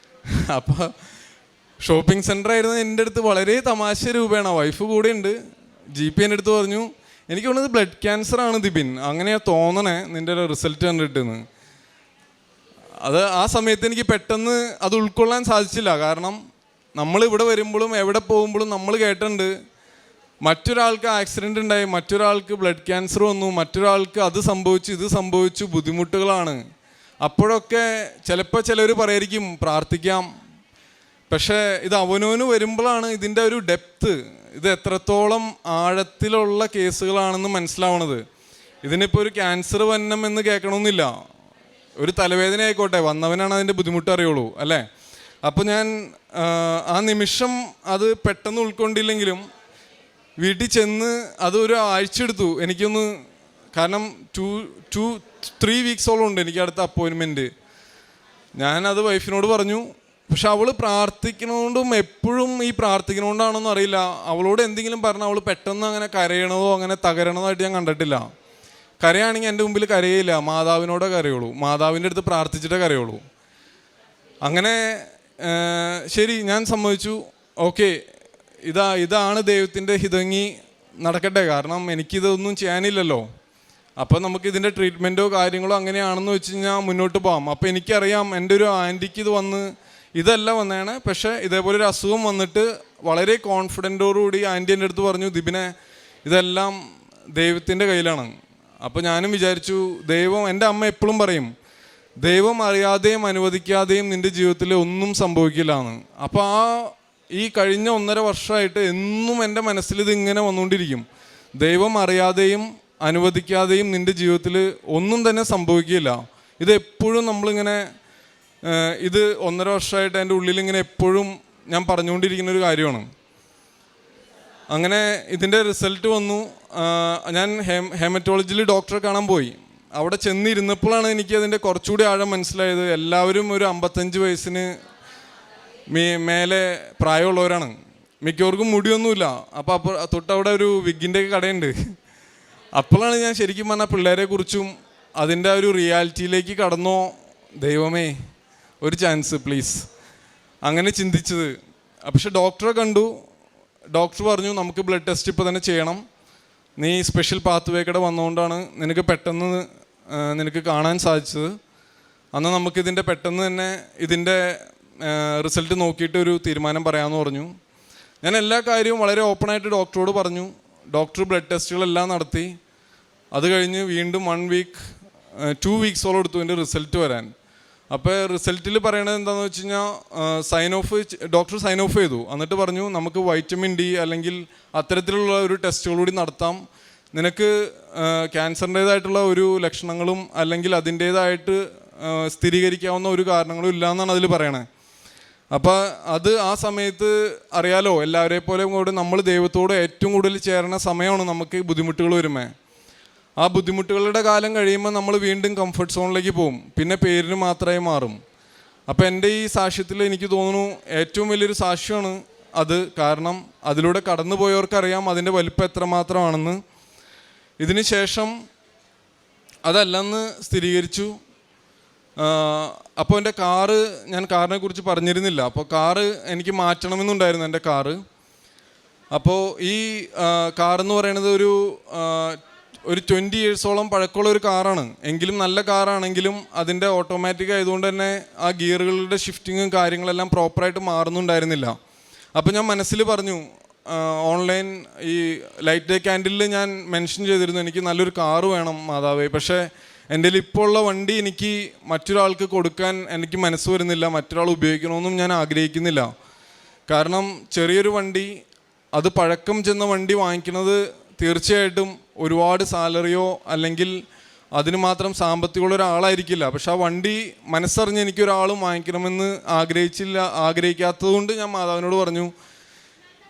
അപ്പോൾ ഷോപ്പിംഗ് സെൻ്റർ ആയിരുന്നു എൻ്റെ അടുത്ത് വളരെ തമാശ രൂപേണ. വൈഫ് കൂടെ ഉണ്ട്. GP എൻ്റെ അടുത്ത് പറഞ്ഞു, എനിക്ക് തോന്നുന്നത് ബ്ലഡ് ക്യാൻസർ ആണ് ദിബിൻ, അങ്ങനെയാണ് തോന്നണേ നിൻ്റെ റിസൾട്ട് കണ്ടിട്ടെന്ന്. ആ സമയത്ത് എനിക്ക് പെട്ടെന്ന് അത് ഉൾക്കൊള്ളാൻ സാധിച്ചില്ല. കാരണം നമ്മളിവിടെ വരുമ്പോഴും എവിടെ പോകുമ്പോഴും നമ്മൾ കേട്ടിട്ടുണ്ട് മറ്റൊരാൾക്ക് ആക്സിഡൻ്റ് ഉണ്ടായി, മറ്റൊരാൾക്ക് ബ്ലഡ് ക്യാൻസർ വന്നു, മറ്റൊരാൾക്ക് അത് സംഭവിച്ചു, ഇത് സംഭവിച്ചു, ബുദ്ധിമുട്ടുകളാണ്. അപ്പോഴൊക്കെ ചിലപ്പോൾ ചിലർ പറയായിരിക്കും പ്രാർത്ഥിക്കാം. പക്ഷേ ഇത് അവനവന് വരുമ്പോഴാണ് ഇതിൻ്റെ ഒരു ഡെപ്ത്, ഇത് എത്രത്തോളം ആഴത്തിലുള്ള കേസുകളാണെന്ന് മനസ്സിലാവണത്. ഇതിനിപ്പോൾ ഒരു ക്യാൻസർ വന്നം എന്ന് കേൾക്കണമെന്നില്ല, ഒരു തലവേദന ആയിക്കോട്ടെ, വന്നവനാണ് അതിൻ്റെ ബുദ്ധിമുട്ട് അറിയുള്ളൂ അല്ലേ. അപ്പോൾ ഞാൻ ആ നിമിഷം അത് പെട്ടെന്ന് ഉൾക്കൊണ്ടില്ലെങ്കിലും വീട്ടിൽ ചെന്ന് അതൊരു ആഴ്ച എടുത്തു എനിക്കൊന്ന്. കാരണം 2-3 വീക്സോളം ഉണ്ട് എനിക്ക് അടുത്ത അപ്പോയിൻമെൻറ്റ്. ഞാനത് വൈഫിനോട് പറഞ്ഞു. പക്ഷെ അവൾ പ്രാർത്ഥിക്കണോണ്ടും എപ്പോഴും ഈ പ്രാർത്ഥിക്കണോണ്ടാണോന്നും അറിയില്ല, അവളോട് എന്തെങ്കിലും പറഞ്ഞാൽ അവൾ പെട്ടെന്ന് അങ്ങനെ കരയണതോ അങ്ങനെ തകരണതായിട്ട് ഞാൻ കണ്ടിട്ടില്ല. കരയാണെങ്കിൽ എൻ്റെ മുമ്പിൽ കരയില്ല, മാതാവിനോടെ കരയുള്ളൂ, മാതാവിൻ്റെ അടുത്ത് പ്രാർത്ഥിച്ചിട്ടേ കരയുള്ളൂ. അങ്ങനെ ശരി ഞാൻ സമ്മതിച്ചു, ഓക്കെ ഇതാണ് ദൈവത്തിൻ്റെ ഹിതങ്ങി നടക്കട്ടെ, കാരണം എനിക്കിതൊന്നും ചെയ്യാനില്ലല്ലോ. അപ്പോൾ നമുക്ക് ഇതിൻ്റെ ട്രീറ്റ്മെൻറ്റോ കാര്യങ്ങളോ അങ്ങനെയാണെന്ന് വെച്ച് കഴിഞ്ഞാൽ മുന്നോട്ട് പോകാം. അപ്പോൾ എനിക്കറിയാം എൻ്റെ ഒരു ആൻറ്റിക്ക് ഇത് വന്ന് ഇതല്ല വന്നതാണ്, പക്ഷേ ഇതേപോലെ ഒരു അസുഖം വന്നിട്ട് വളരെ കോൺഫിഡൻറ്റോടുകൂടി ആൻറ്റി എൻ്റെ അടുത്ത് പറഞ്ഞു, ദിബിനെ ഇതെല്ലാം ദൈവത്തിൻ്റെ കയ്യിലാണ്. അപ്പോൾ ഞാനും വിചാരിച്ചു, ദൈവം, എൻ്റെ അമ്മ എപ്പോഴും പറയും, ദൈവം അറിയാതെയും അനുവദിക്കാതെയും നിൻ്റെ ജീവിതത്തിൽ ഒന്നും സംഭവിക്കില്ല എന്ന്. അപ്പോൾ ഈ കഴിഞ്ഞ 1.5 വർഷമായിട്ട് എന്നും എൻ്റെ മനസ്സിൽ ഇതിങ്ങനെ വന്നുകൊണ്ടിരിക്കും, ദൈവം അറിയാതെയും അനുവദിക്കാതെയും നിൻ്റെ ജീവിതത്തിൽ ഒന്നും തന്നെ സംഭവിക്കില്ല. ഇത് എപ്പോഴും നമ്മളിങ്ങനെ ഇത് 1.5 വർഷമായിട്ട് എൻ്റെ ഉള്ളിലിങ്ങനെ എപ്പോഴും ഞാൻ പറഞ്ഞുകൊണ്ടിരിക്കുന്ന ഒരു കാര്യമാണ്. അങ്ങനെ ഇതിൻ്റെ റിസൾട്ട് വന്നു. ഞാൻ ഹെമറ്റോളജിയിൽ ഡോക്ടറെ കാണാൻ പോയി. അവിടെ ചെന്നിരുന്നപ്പോഴാണ് എനിക്ക് അതിൻ്റെ കുറച്ചുകൂടി ആഴം മനസ്സിലായത്. എല്ലാവരും ഒരു 55 വയസ്സിന് മേലെ പ്രായമുള്ളവരാണ്, മിക്കവർക്കും മുടിയൊന്നുമില്ല. അപ്പോൾ തൊട്ടവിടെ ഒരു വിഗിൻ്റെ കടയുണ്ട്. അപ്പോഴാണ് ഞാൻ ശരിക്കും പറഞ്ഞാൽ പിള്ളേരെ കുറിച്ചും അതിൻ്റെ ഒരു റിയാലിറ്റിയിലേക്ക് കടന്നോ, ദൈവമേ ഒരു ചാൻസ് പ്ലീസ്, അങ്ങനെ ചിന്തിച്ചത്. പക്ഷെ ഡോക്ടറെ കണ്ടു. ഡോക്ടർ പറഞ്ഞു, നമുക്ക് ബ്ലഡ് ടെസ്റ്റ് ഇപ്പോൾ തന്നെ ചെയ്യണം, നീ സ്പെഷ്യൽ പാത്ത് വേ കൂടെ വന്നുകൊണ്ടാണ് നിനക്ക് പെട്ടെന്ന് നിനക്ക് കാണാൻ സാധിച്ചത്. അന്ന് നമുക്കിതിൻ്റെ പെട്ടെന്ന് തന്നെ ഇതിൻ്റെ റിസൾട്ട് നോക്കിയിട്ട് ഒരു തീരുമാനം പറയാമെന്ന് പറഞ്ഞു. ഞാൻ എല്ലാ കാര്യവും വളരെ ഓപ്പണായിട്ട് ഡോക്ടറോട് പറഞ്ഞു. ഡോക്ടർ ബ്ലഡ് ടെസ്റ്റുകളെല്ലാം നടത്തി. അത് കഴിഞ്ഞ് വീണ്ടും 1 വീക്ക് 2 വീക്സോളം എടുത്തു എൻ്റെ റിസൾട്ട് വരാൻ. അപ്പോൾ റിസൾട്ടിൽ പറയണത് എന്താണെന്ന് വെച്ച് കഴിഞ്ഞാൽ ഡോക്ടർ സൈൻ ഓഫ് ചെയ്തു. എന്നിട്ട് പറഞ്ഞു, നമുക്ക് വൈറ്റമിൻ ഡി അല്ലെങ്കിൽ അത്തരത്തിലുള്ള ഒരു ടെസ്റ്റുകൾ കൂടി നടത്താം, നിനക്ക് ക്യാൻസറിൻ്റേതായിട്ടുള്ള ഒരു ലക്ഷണങ്ങളും അല്ലെങ്കിൽ അതിൻ്റേതായിട്ട് സ്ഥിരീകരിക്കാവുന്ന ഒരു കാരണങ്ങളും ഇല്ല എന്നാണ് അതിൽ പറയണത്. അപ്പോൾ അത് ആ സമയത്ത് അറിയാലോ, എല്ലാവരെ പോലെ കൂടെ നമ്മൾ ദൈവത്തോട് ഏറ്റവും കൂടുതൽ ചേരണ സമയമാണ് നമുക്ക് ബുദ്ധിമുട്ടുകൾ വരുമ്പോൾ. ആ ബുദ്ധിമുട്ടുകളുടെ കാലം കഴിയുമ്പോൾ നമ്മൾ വീണ്ടും കംഫർട്ട് സോണിലേക്ക് പോകും, പിന്നെ പേരിന് മാത്രമായി മാറും. അപ്പോൾ എൻ്റെ ഈ സാക്ഷ്യത്തിൽ എനിക്ക് തോന്നുന്നു ഏറ്റവും വലിയൊരു സാക്ഷ്യമാണ് അത്. കാരണം അതിലൂടെ കടന്നു പോയവർക്കറിയാം അതിൻ്റെ വലിപ്പം എത്രമാത്രമാണെന്ന്. ഇതിന് ശേഷം അതല്ലെന്ന് സ്ഥിരീകരിച്ചു. അപ്പോൾ എൻ്റെ ഞാൻ കാറിനെ കുറിച്ച് പറഞ്ഞിരുന്നില്ല. അപ്പോൾ കാറ് എനിക്ക് മാറ്റണമെന്നുണ്ടായിരുന്നു എൻ്റെ കാറ്. അപ്പോൾ ഈ കാറെന്ന് പറയുന്നത് ഒരു 20 ഇയേഴ്സോളം പഴക്കമുള്ള ഒരു കാറാണ്. എങ്കിലും നല്ല കാറാണെങ്കിലും അതിൻ്റെ ഓട്ടോമാറ്റിക് ആയതുകൊണ്ട് തന്നെ ആ ഗിയറുകളുടെ ഷിഫ്റ്റിങ്ങും കാര്യങ്ങളെല്ലാം പ്രോപ്പറായിട്ട് മാറുന്നുണ്ടായിരുന്നില്ല. അപ്പോൾ ഞാൻ മനസ്സിൽ പറഞ്ഞു, ഓൺലൈൻ ഈ ലൈറ്റ് ഡേ ക്യാൻഡിലിൽ ഞാൻ മെൻഷൻ ചെയ്തിരുന്നു, എനിക്ക് നല്ലൊരു കാറ് വേണം മാതാവേ. പക്ഷേ എൻ്റെ ഇപ്പോൾ ഉള്ള വണ്ടി എനിക്ക് മറ്റൊരാൾക്ക് കൊടുക്കാൻ എനിക്ക് മനസ്സ് വരുന്നില്ല, മറ്റൊരാൾ ഉപയോഗിക്കണമെന്നും ഞാൻ ആഗ്രഹിക്കുന്നില്ല. കാരണം ചെറിയൊരു വണ്ടി, അത് പഴക്കം ചെന്ന വണ്ടി വാങ്ങിക്കുന്നത് തീർച്ചയായിട്ടും ഒരുപാട് സാലറിയോ അല്ലെങ്കിൽ അതിന് മാത്രം സാമ്പത്തികമുള്ള ഒരാളായിരിക്കില്ല. പക്ഷെ ആ വണ്ടി മനസ്സറിഞ്ഞ് എനിക്കൊരാളും വാങ്ങിക്കണമെന്ന് ആഗ്രഹിക്കാത്തതുകൊണ്ട് ഞാൻ മാതാവിനോട് പറഞ്ഞു,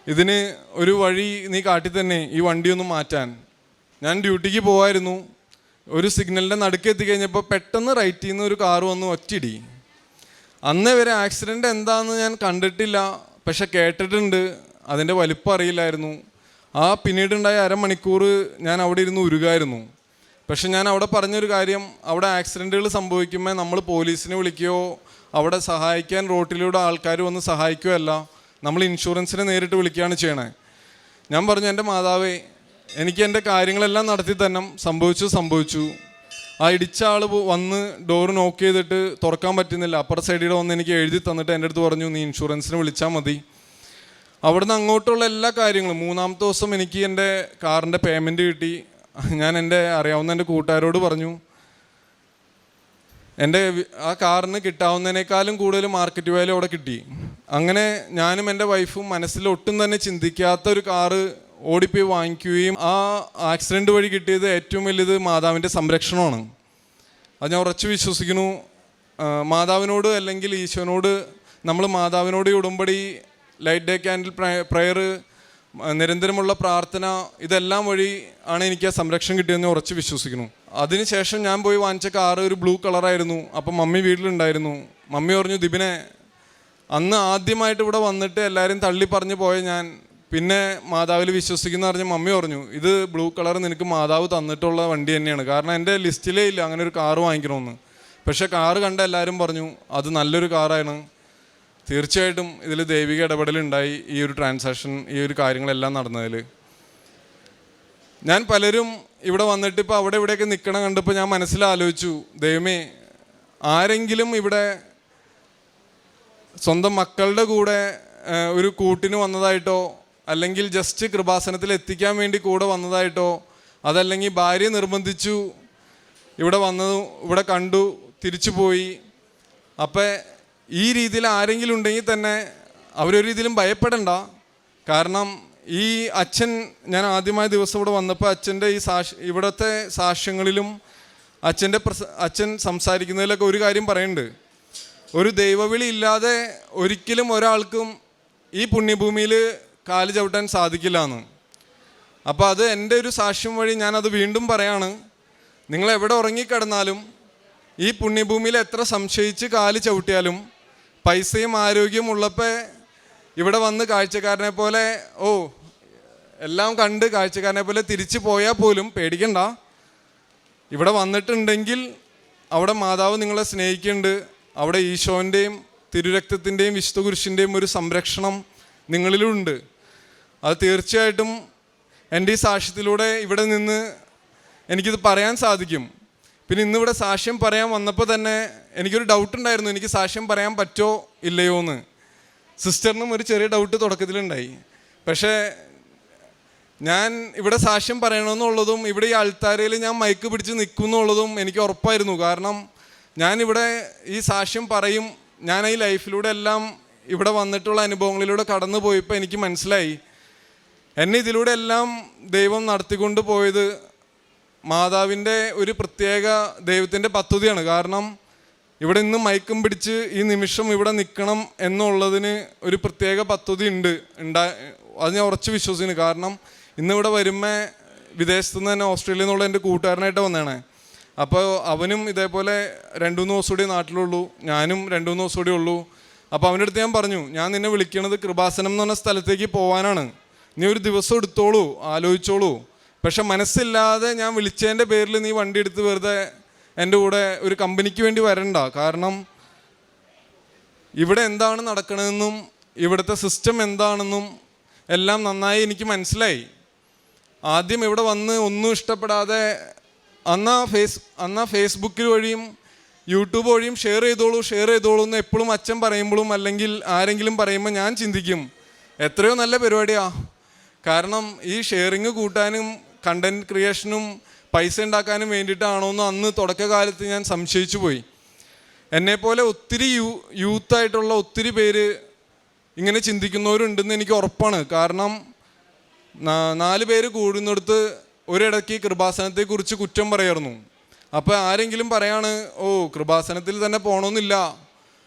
ഇതിന് ഒരു വഴി നീ കാട്ടി തന്നെ ഈ വണ്ടിയൊന്നും മാറ്റാൻ. ഞാൻ ഡ്യൂട്ടിക്ക് പോകായിരുന്നു. ഒരു സിഗ്നലിൻ്റെ നടുക്ക് എത്തിക്കഴിഞ്ഞപ്പോൾ പെട്ടെന്ന് റൈറ്റിൽ നിന്ന് ഒരു കാറ് വന്ന് ഒറ്റയിടി. അന്ന് വരെ ആക്സിഡൻ്റ് എന്താണെന്ന് ഞാൻ കണ്ടിട്ടില്ല, പക്ഷെ കേട്ടിട്ടുണ്ട്. അതിൻ്റെ വലിപ്പം അറിയില്ലായിരുന്നു. ആ പിന്നീടുണ്ടായ 1/2 മണിക്കൂർ ഞാൻ അവിടെ ഇരുന്ന് ഉരുകായിരുന്നു. പക്ഷെ ഞാൻ അവിടെ പറഞ്ഞൊരു കാര്യം, അവിടെ ആക്സിഡൻറ്റുകൾ സംഭവിക്കുമ്പോൾ നമ്മൾ പോലീസിനെ വിളിക്കുകയോ അവിടെ സഹായിക്കാൻ റോട്ടിലൂടെ ആൾക്കാർ വന്ന് സഹായിക്കുകയോ അല്ല, നമ്മൾ ഇൻഷുറൻസിനെ നേരിട്ട് വിളിക്കുകയാണ് ചെയ്യണേ. ഞാൻ പറഞ്ഞു, എൻ്റെ മാതാവേ, എനിക്ക് എൻ്റെ കാര്യങ്ങളെല്ലാം നടത്തി തന്നെ സംഭവിച്ചു. ആ ഇടിച്ച ആൾ വന്ന് ഡോറ് നോക്ക് ചെയ്തിട്ട് തുറക്കാൻ പറ്റുന്നില്ല. അപ്പുറത്തെ സൈഡിൽ വന്ന് എനിക്ക് എഴുതി തന്നിട്ട് എൻ്റെ അടുത്ത് പറഞ്ഞു, നീ ഇൻഷുറൻസിന് വിളിച്ചാൽ മതി. അവിടുന്ന് അങ്ങോട്ടുള്ള എല്ലാ കാര്യങ്ങളും 3-ാമത്തെ ദിവസം എനിക്ക് എൻ്റെ കാറിൻ്റെ പേയ്മെൻറ്റ് കിട്ടി. ഞാൻ അറിയാവുന്ന എൻ്റെ കൂട്ടുകാരോട് പറഞ്ഞു, എൻ്റെ ആ കാറിന് കിട്ടാവുന്നതിനേക്കാളും കൂടുതൽ മാർക്കറ്റ് വാല്യൂ അവിടെ കിട്ടി. അങ്ങനെ ഞാനും എൻ്റെ വൈഫും മനസ്സിൽ ഒട്ടും തന്നെ ചിന്തിക്കാത്ത ഒരു കാറ് ഓടിപ്പോയി വാങ്ങിക്കുകയും ആ ആക്സിഡൻറ്റ് വഴി കിട്ടിയത് ഏറ്റവും വലിയത് മാതാവിൻ്റെ സംരക്ഷണമാണ്. അത് ഞാൻ ഉറച്ചു വിശ്വസിക്കുന്നു. മാതാവിനോട് അല്ലെങ്കിൽ ഈശോനോട് നമ്മൾ മാതാവിനോട് ഉടമ്പടി, ലൈറ്റ് ഡേ ക്യാൻഡിൽ പ്രയർ, നിരന്തരമുള്ള പ്രാർത്ഥന, ഇതെല്ലാം വഴി ആണ് എനിക്ക് ആ സംരക്ഷണം കിട്ടിയതെന്ന് ഉറച്ച് വിശ്വസിക്കുന്നു. അതിനുശേഷം ഞാൻ പോയി വാങ്ങിച്ച കാറ് ഒരു ബ്ലൂ കളറായിരുന്നു. അപ്പം മമ്മി വീട്ടിലുണ്ടായിരുന്നു. മമ്മി പറഞ്ഞു, ദിബിനെ, അന്ന് ആദ്യമായിട്ട് ഇവിടെ വന്നിട്ട് എല്ലാവരും തള്ളി പറഞ്ഞു പോയ ഞാൻ പിന്നെ മാതാവിൽ വിശ്വസിക്കുന്ന പറഞ്ഞ് മമ്മി പറഞ്ഞു, ഇത് ബ്ലൂ കളർ നിനക്ക് മാതാവ് തന്നിട്ടുള്ള വണ്ടി തന്നെയാണ്. കാരണം എൻ്റെ ലിസ്റ്റിലേ ഇല്ല അങ്ങനെ ഒരു കാറ് വാങ്ങിക്കണമെന്ന്. പക്ഷേ കാറ് കണ്ട എല്ലാവരും പറഞ്ഞു അത് നല്ലൊരു കാറാണ്. തീർച്ചയായിട്ടും ഇതിൽ ദൈവിക ഇടപെടലുണ്ടായി ഈ ഒരു ട്രാൻസാക്ഷൻ, ഈ ഒരു കാര്യങ്ങളെല്ലാം നടന്നതിൽ. ഞാൻ പലരും ഇവിടെ വന്നിട്ട് ഇപ്പോൾ അവിടെ ഇവിടെയൊക്കെ നിൽക്കണം കണ്ടപ്പോൾ ഞാൻ മനസ്സിലാലോചിച്ചു, ദൈവമേ, ആരെങ്കിലും ഇവിടെ സ്വന്തം മക്കളുടെ കൂടെ ഒരു കൂട്ടിന് വന്നതായിട്ടോ, അല്ലെങ്കിൽ ജസ്റ്റ് കൃപാസനത്തിൽ എത്തിക്കാൻ വേണ്ടി കൂടെ വന്നതായിട്ടോ, അതല്ലെങ്കിൽ ഭാര്യ നിർബന്ധിച്ചു ഇവിടെ വന്നു, ഇവിടെ കണ്ടു, തിരിച്ചു പോയി. അപ്പം ഈ രീതിയിൽ ആരെങ്കിലും ഉണ്ടെങ്കിൽ തന്നെ അവരൊരു രീതിയിലും ഭയപ്പെടണ്ട. കാരണം ഈ അച്ഛൻ, ഞാൻ ആദ്യമായ ദിവസം ഇവിടെ വന്നപ്പോൾ അച്ഛൻ്റെ ഈ ഇവിടുത്തെ സാക്ഷ്യങ്ങളിലും അച്ഛൻ സംസാരിക്കുന്നതിലൊക്കെ ഒരു കാര്യം പറയുന്നുണ്ട്, ഒരു ദൈവവിളി ഇല്ലാതെ ഒരിക്കലും ഒരാൾക്കും ഈ പുണ്യഭൂമിയിൽ കാല് ചവിട്ടാൻ സാധിക്കില്ല എന്ന്. അപ്പോൾ അത് എൻ്റെ ഒരു സാക്ഷ്യം വഴി ഞാനത് വീണ്ടും പറയാണ്. നിങ്ങൾ എവിടെ ഉറങ്ങിക്കിടന്നാലും ഈ പുണ്യഭൂമിയിൽ എത്ര സംശയിച്ച് കാല് ചവിട്ടിയാലും പൈസയും ആരോഗ്യവും ഉള്ളപ്പോൾ ഇവിടെ വന്ന് കാഴ്ചക്കാരനെ പോലെ എല്ലാം കണ്ട് കാഴ്ചക്കാരനെ പോലെ തിരിച്ചു പോയാൽ പോലും പേടിക്കണ്ട. ഇവിടെ വന്നിട്ടുണ്ടെങ്കിൽ അവിടെ മാതാവ് നിങ്ങളെ സ്നേഹിക്കുന്നുണ്ട്. അവിടെ ഈശോൻ്റെയും തിരുരക്തത്തിൻ്റെയും വിശുദ്ധ കുരിശിൻ്റെയും ഒരു സംരക്ഷണം നിങ്ങളിലുണ്ട്. അത് തീർച്ചയായിട്ടും എൻ്റെ ഈ സാക്ഷ്യത്തിലൂടെ ഇവിടെ നിന്ന് എനിക്കിത് പറയാൻ സാധിക്കും. പിന്നെ ഇന്നിവിടെ സാക്ഷ്യം പറയാൻ വന്നപ്പോൾ തന്നെ എനിക്കൊരു ഡൗട്ട് ഉണ്ടായിരുന്നു, എനിക്ക് സാക്ഷ്യം പറയാൻ പറ്റുമോ ഇല്ലയോ എന്ന്. സിസ്റ്ററിനും ഒരു ചെറിയ ഡൗട്ട് തുടക്കത്തിലുണ്ടായി. പക്ഷേ ഞാൻ ഇവിടെ സാക്ഷ്യം പറയണമെന്നുള്ളതും ഇവിടെ ഈ അൾത്താരയിൽ ഞാൻ മൈക്ക് പിടിച്ച് നിൽക്കും എന്നുള്ളതും എനിക്ക് ഉറപ്പായിരുന്നു. കാരണം ഞാനിവിടെ ഈ സാക്ഷ്യം പറയും. ഞാൻ ഈ ലൈഫിലൂടെ എല്ലാം ഇവിടെ വന്നിട്ടുള്ള അനുഭവങ്ങളിലൂടെ കടന്നു പോയപ്പോൾ എനിക്ക് മനസ്സിലായി, എന്നെ ഇതിലൂടെ എല്ലാം ദൈവം നടത്തിക്കൊണ്ട് പോയത് മാതാവിൻ്റെ ഒരു പ്രത്യേക ദൈവത്തിൻ്റെ പദ്ധതിയാണ്. കാരണം ഇവിടെ ഇന്ന് മയക്കം പിടിച്ച് ഈ നിമിഷം ഇവിടെ നിൽക്കണം എന്നുള്ളതിന് ഒരു പ്രത്യേക പദ്ധതി ഉണ്ട്. അത് ഞാൻ ഉറച്ച് വിശ്വസിക്കുന്നു. കാരണം ഇന്നിവിടെ വരുമ്പോൾ വിദേശത്തു നിന്ന് തന്നെ ഓസ്ട്രേലിയയിൽ നിന്നുള്ള എൻ്റെ കൂട്ടുകാരനായിട്ട് വന്നതാണ്. അപ്പോൾ അവനും ഇതേപോലെ 2-3 ദിവസം കൂടി നാട്ടിലുള്ളൂ, ഞാനും 2-3 ദിവസം കൂടി ഉള്ളൂ. അപ്പോൾ അവൻ്റെ അടുത്ത് ഞാൻ പറഞ്ഞു, ഞാൻ നിന്നെ വിളിക്കണത് കൃപാസനം എന്ന് പറഞ്ഞ സ്ഥലത്തേക്ക് പോകാനാണ്. നീ ഒരു ദിവസം എടുത്തോളൂ, ആലോചിച്ചോളൂ. പക്ഷെ മനസ്സില്ലാതെ ഞാൻ വിളിച്ചതിൻ്റെ പേരിൽ നീ വണ്ടി എടുത്ത് വെറുതെ എൻ്റെ കൂടെ ഒരു കമ്പനിക്ക് വേണ്ടി വരണ്ട. കാരണം ഇവിടെ എന്താണ് നടക്കണമെന്നും ഇവിടുത്തെ സിസ്റ്റം എന്താണെന്നും എല്ലാം നന്നായി എനിക്ക് മനസ്സിലായി. ആദ്യം ഇവിടെ വന്ന് ഒന്നും ഇഷ്ടപ്പെടാതെ അന്നാ ഫേസ്ബുക്കിൽ വഴിയും യൂട്യൂബ് വഴിയും ഷെയർ ചെയ്തോളൂ എന്ന് എപ്പോഴും അച്ഛൻ പറയുമ്പോഴും അല്ലെങ്കിൽ ആരെങ്കിലും പറയുമ്പോൾ ഞാൻ ചിന്തിക്കും, എത്രയോ നല്ല പരിപാടിയാണ്. കാരണം ഈ ഷെയറിങ് കൂട്ടാനും കണ്ടൻറ് ക്രിയേഷനും പൈസ ഉണ്ടാക്കാനും വേണ്ടിയിട്ടാണോന്ന് അന്ന് തുടക്കകാലത്ത് ഞാൻ സംശയിച്ചു പോയി. എന്നെപ്പോലെ ഒത്തിരി യൂത്തായിട്ടുള്ള ഒത്തിരി പേര് ഇങ്ങനെ ചിന്തിക്കുന്നവരുണ്ടെന്ന് എനിക്ക് ഉറപ്പാണ്. കാരണം 4 പേര് കൂടുന്നിടത്ത് ഒരിടയ്ക്ക് കൃപാസനത്തെക്കുറിച്ച് കുറ്റം പറയായിരുന്നു. അപ്പോൾ ആരെങ്കിലും പറയാണ്, കൃപാസനത്തിൽ തന്നെ പോകണമെന്നില്ല,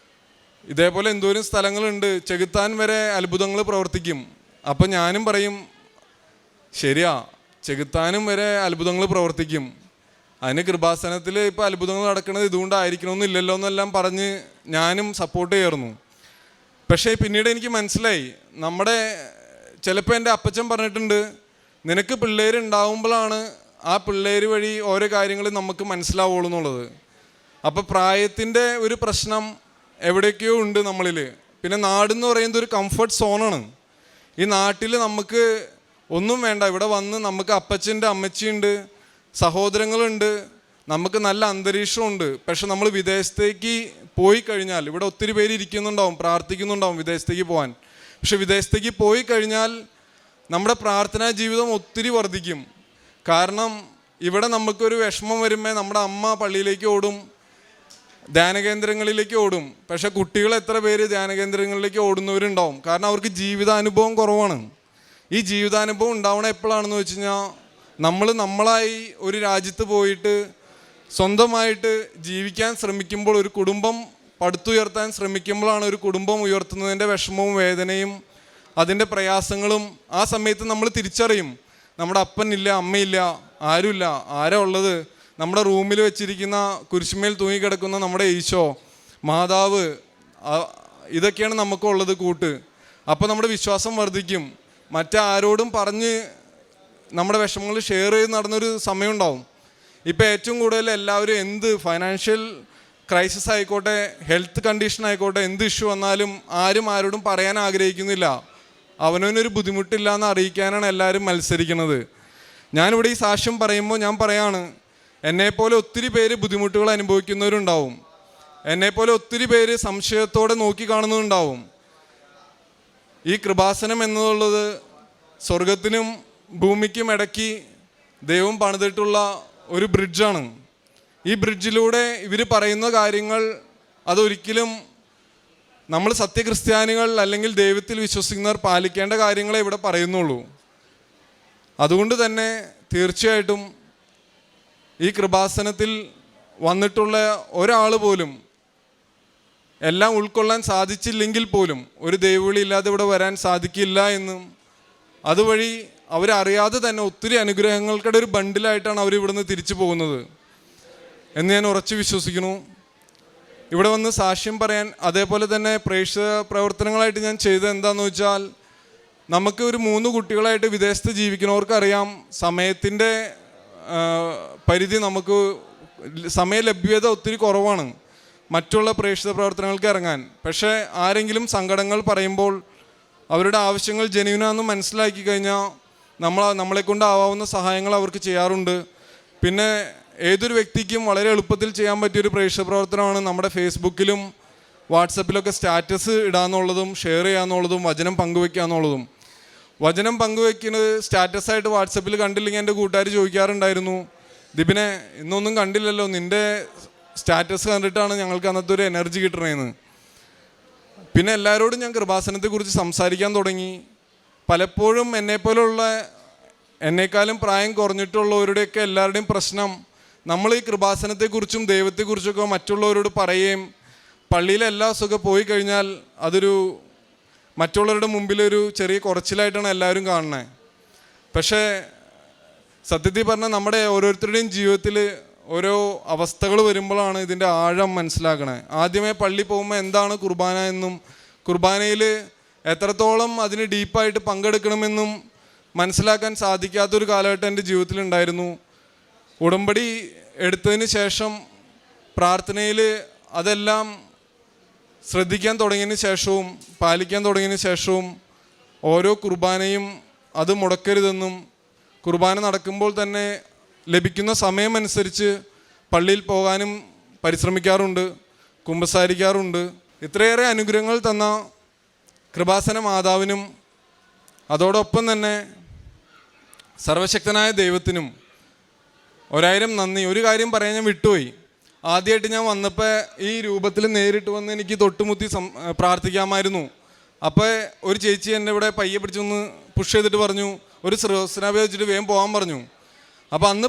ഇതേപോലെ എന്തോരം സ്ഥലങ്ങളുണ്ട്, ചെകുത്താൻ വരെ അത്ഭുതങ്ങൾ പ്രവർത്തിക്കും. അപ്പം ഞാനും പറയും, ശരിയാ, ചെകുത്താനും വരെ അത്ഭുതങ്ങൾ പ്രവർത്തിക്കും, അതിന് കൃപാസനത്തിൽ ഇപ്പോൾ അത്ഭുതങ്ങൾ നടക്കുന്നത് ഇതുകൊണ്ടായിരിക്കണമെന്നില്ലല്ലോ എന്നെല്ലാം പറഞ്ഞ് ഞാനും സപ്പോർട്ട് ചെയ്യായിരുന്നു. പക്ഷേ പിന്നീട് എനിക്ക് മനസ്സിലായി, ചിലപ്പോൾ എൻ്റെ അപ്പച്ചൻ പറഞ്ഞിട്ടുണ്ട്, നിനക്ക് പിള്ളേരുണ്ടാവുമ്പോഴാണ് ആ പിള്ളേർ വഴി ഓരോ കാര്യങ്ങൾ നമുക്ക് മനസ്സിലാവുള്ളൂ എന്നുള്ളത്. അപ്പോൾ പ്രായത്തിൻ്റെ ഒരു പ്രശ്നം എവിടെയൊക്കെയോ ഉണ്ട് നമ്മളിൽ. പിന്നെ നാടെന്ന് പറയുന്നത് ഒരു കംഫർട്ട് സോണാണ്. ഈ നാട്ടിൽ നമുക്ക് ഒന്നും വേണ്ട, ഇവിടെ വന്ന് നമുക്ക് അപ്പച്ചൻ്റെ അമ്മച്ചിയുണ്ട്, സഹോദരങ്ങളുണ്ട്, നമുക്ക് നല്ല അന്തരീക്ഷമുണ്ട്. പക്ഷെ നമ്മൾ വിദേശത്തേക്ക് പോയി കഴിഞ്ഞാൽ, ഇവിടെ ഒത്തിരി പേര് ഇരിക്കുന്നുണ്ടാവും, പ്രാർത്ഥിക്കുന്നുണ്ടാവും വിദേശത്തേക്ക് പോകാൻ. പക്ഷെ വിദേശത്തേക്ക് പോയി കഴിഞ്ഞാൽ നമ്മുടെ പ്രാർത്ഥനാ ജീവിതം ഒത്തിരി വർദ്ധിക്കും. കാരണം ഇവിടെ നമുക്കൊരു വിഷമം വരുമ്പോൾ നമ്മുടെ അമ്മ പള്ളിയിലേക്ക് ഓടും, ധ്യാനകേന്ദ്രങ്ങളിലേക്ക് ഓടും. പക്ഷെ കുട്ടികൾ എത്ര പേര് ധ്യാനകേന്ദ്രങ്ങളിലേക്ക് ഓടുന്നവരുണ്ടാവും? കാരണം അവർക്ക് ജീവിതാനുഭവം കുറവാണ്. ഈ ജീവിതാനുഭവം ഉണ്ടാവണ എപ്പോഴാണെന്ന് വെച്ച് കഴിഞ്ഞാൽ നമ്മളായി ഒരു രാജ്യത്ത് പോയിട്ട് സ്വന്തമായിട്ട് ജീവിക്കാൻ ശ്രമിക്കുമ്പോൾ, ഒരു കുടുംബം പടുത്തുയർത്താൻ ശ്രമിക്കുമ്പോഴാണ് ഒരു കുടുംബം ഉയർത്തുന്നതിൻ്റെ വിഷമവും വേദനയും അതിൻ്റെ പ്രയാസങ്ങളും ആ സമയത്ത് നമ്മൾ തിരിച്ചറിയും. നമ്മുടെ അപ്പനില്ല, അമ്മയില്ല, ആരുമില്ല. ആരാ ഉള്ളത്? നമ്മുടെ റൂമിൽ വെച്ചിരിക്കുന്ന കുരിശുമേൽ തൂങ്ങിക്കിടക്കുന്ന നമ്മുടെ ഈശോ, മാതാവ്, ഇതൊക്കെയാണ് നമുക്കുള്ളത് കൂട്ട്. അപ്പോൾ നമ്മുടെ വിശ്വാസം വർദ്ധിക്കും. മറ്റാരോടും പറഞ്ഞ് നമ്മുടെ വിഷമങ്ങൾ ഷെയർ ചെയ്ത് നടന്നൊരു സമയം ഉണ്ടാവും. ഇപ്പോൾ ഏറ്റവും കൂടുതൽ എല്ലാവരും എന്ത് ഫൈനാൻഷ്യൽ ക്രൈസിസ് ആയിക്കോട്ടെ, ഹെൽത്ത് കണ്ടീഷൻ ആയിക്കോട്ടെ, എന്ത് ഇഷ്യൂ വന്നാലും ആരോടും പറയാൻ ആഗ്രഹിക്കുന്നില്ല. അവനൊരു ബുദ്ധിമുട്ടില്ല എന്ന് അറിയിക്കാനാണ് എല്ലാവരും മത്സരിക്കുന്നത്. ഞാനിവിടെ ഈ സാക്ഷ്യം പറയുമ്പോൾ ഞാൻ പറയാണ്, എന്നെപ്പോലെ ഒത്തിരി പേര് ബുദ്ധിമുട്ടുകൾ അനുഭവിക്കുന്നവരുണ്ടാവും, എന്നെപ്പോലെ ഒത്തിരി പേര് സംശയത്തോടെ നോക്കി കാണുന്നവരുണ്ടാവും. ഈ കൃപാസനം എന്നുള്ളത് സ്വർഗത്തിനും ഭൂമിക്കും ഇടയ്ക്ക് ദൈവം പണിതിട്ടുള്ള ഒരു ബ്രിഡ്ജാണ്. ഈ ബ്രിഡ്ജിലൂടെ ഇവർ പറയുന്ന കാര്യങ്ങൾ അതൊരിക്കലും നമ്മൾ സത്യക്രിസ്ത്യാനികൾ അല്ലെങ്കിൽ ദൈവത്തിൽ വിശ്വസിക്കുന്നവർ പാലിക്കേണ്ട കാര്യങ്ങളെ ഇവിടെ പറയുന്നുള്ളൂ. അതുകൊണ്ട് തന്നെ തീർച്ചയായിട്ടും ഈ കൃപാസനത്തിൽ വന്നിട്ടുള്ള ഒരാൾ പോലും എല്ലാം ഉൾക്കൊള്ളാൻ സാധിച്ചില്ലെങ്കിൽ പോലും ഒരു ദൈവവിളി ഇല്ലാതെ ഇവിടെ വരാൻ സാധിക്കില്ല എന്നും അതുവഴി അവരറിയാതെ തന്നെ ഒത്തിരി അനുഗ്രഹങ്ങൾക്കിടെ ഒരു ബണ്ടിലായിട്ടാണ് അവർ ഇവിടുന്ന് തിരിച്ചു പോകുന്നത് എന്ന് ഞാൻ ഉറച്ചു വിശ്വസിക്കുന്നു. ഇവിടെ വന്ന് സാക്ഷ്യം പറയാൻ, അതേപോലെ തന്നെ പ്രേക്ഷിത പ്രവർത്തനങ്ങളായിട്ട് ഞാൻ ചെയ്തത് എന്താണെന്ന് വെച്ചാൽ, നമുക്ക് ഒരു 3 കുട്ടികളായിട്ട് വിദേശത്ത് ജീവിക്കുന്നവർക്കറിയാം സമയത്തിൻ്റെ പരിധി, നമുക്ക് സമയ ലഭ്യത ഒത്തിരി കുറവാണ് മറ്റുള്ള പ്രേക്ഷിത പ്രവർത്തനങ്ങൾക്ക് ഇറങ്ങാൻ. പക്ഷേ ആരെങ്കിലും സങ്കടങ്ങൾ പറയുമ്പോൾ അവരുടെ ആവശ്യങ്ങൾ ജെന്യുനാണെന്ന് മനസ്സിലാക്കി കഴിഞ്ഞാൽ നമ്മളെ കൊണ്ടാവാവുന്ന സഹായങ്ങൾ അവർക്ക് ചെയ്യാറുണ്ട്. പിന്നെ ഏതൊരു വ്യക്തിക്കും വളരെ എളുപ്പത്തിൽ ചെയ്യാൻ പറ്റിയൊരു പ്രേക്ഷിത പ്രവർത്തനമാണ് നമ്മുടെ ഫേസ്ബുക്കിലും വാട്സപ്പിലൊക്കെ സ്റ്റാറ്റസ് ഇടാന്നുള്ളതും ഷെയർ ചെയ്യാന്നുള്ളതും വചനം പങ്കുവെക്കുക എന്നുള്ളതും. വചനം പങ്കുവെക്കുന്നത് സ്റ്റാറ്റസായിട്ട് വാട്സപ്പിൽ കണ്ടില്ലെങ്കിൽ എൻ്റെ കൂട്ടുകാർ ചോദിക്കാറുണ്ടായിരുന്നു, ദിബിനെ ഇന്നൊന്നും കണ്ടില്ലല്ലോ, നിൻ്റെ സ്റ്റാറ്റസ് കണ്ടിട്ടാണ് ഞങ്ങൾക്ക് അന്നത്തെ ഒരു എനർജി കിട്ടണേന്ന്. പിന്നെ എല്ലാവരോടും ഞാൻ കൃപാസനത്തെക്കുറിച്ച് സംസാരിക്കാൻ തുടങ്ങി. പലപ്പോഴും എന്നെക്കാളും പ്രായം കുറഞ്ഞിട്ടുള്ളവരുടെയൊക്കെ എല്ലാവരുടെയും പ്രശ്നം, നമ്മൾ ഈ കൃപാസനത്തെക്കുറിച്ചും ദൈവത്തെക്കുറിച്ചൊക്കെ മറ്റുള്ളവരോട് പറയുകയും പള്ളിയിലെ എല്ലാ സുഖം പോയി കഴിഞ്ഞാൽ അതൊരു മറ്റുള്ളവരുടെ മുമ്പിലൊരു ചെറിയ കുറച്ചിലായിട്ടാണ് എല്ലാവരും കാണുന്നത്. പക്ഷേ സത്യത്തിൽ പറഞ്ഞാൽ നമ്മുടെ ഓരോരുത്തരുടെയും ജീവിതത്തിൽ ഓരോ അവസ്ഥകൾ വരുമ്പോഴാണ് ഇതിൻ്റെ ആഴം മനസ്സിലാക്കണേ. ആദ്യമേ പള്ളി പോകുമ്പോൾ എന്താണ് കുർബാന എന്നും കുർബാനയിൽ എത്രത്തോളം അതിന് ഡീപ്പായിട്ട് പങ്കെടുക്കണമെന്നും മനസ്സിലാക്കാൻ സാധിക്കാത്തൊരു കാലഘട്ടം എൻ്റെ ജീവിതത്തിലുണ്ടായിരുന്നു. ഉടമ്പടി എടുത്തതിന് ശേഷം പ്രാർത്ഥനയിൽ അതെല്ലാം ശ്രദ്ധിക്കാൻ തുടങ്ങിയതിന് ശേഷവും പാലിക്കാൻ തുടങ്ങിയതിന് ശേഷവും ഓരോ കുർബാനയും അത് മുടക്കരുതെന്നും കുർബാന നടക്കുമ്പോൾ തന്നെ ലഭിക്കുന്ന സമയമനുസരിച്ച് പള്ളിയിൽ പോകാനും പരിശ്രമിക്കാറുണ്ട്, കുമ്പസാരിക്കാറുണ്ട്. ഇത്രയേറെ അനുഗ്രഹങ്ങൾ തന്ന കൃപാസന മാതാവിനും അതോടൊപ്പം തന്നെ സർവശക്തനായ ദൈവത്തിനും 1000 നന്ദി. ഒരു കാര്യം പറയാൻ ഞാൻ വിട്ടുപോയി. ആദ്യമായിട്ട് ഞാൻ വന്നപ്പോൾ ഈ രൂപത്തിൽ നേരിട്ട് വന്ന് എനിക്ക് തൊട്ടുമുത്തി പ്രാർത്ഥിക്കാമായിരുന്നു. അപ്പോൾ ഒരു ചേച്ചി എന്നെ ഇവിടെ പയ്യെ പിടിച്ചൊന്ന് പുഷ് ചെയ്തിട്ട് പറഞ്ഞു, ഒരു ശ്രോസ്നാഭ വെച്ചിട്ട് വേഗം പോകാൻ പറഞ്ഞു. അപ്പോൾ അന്ന്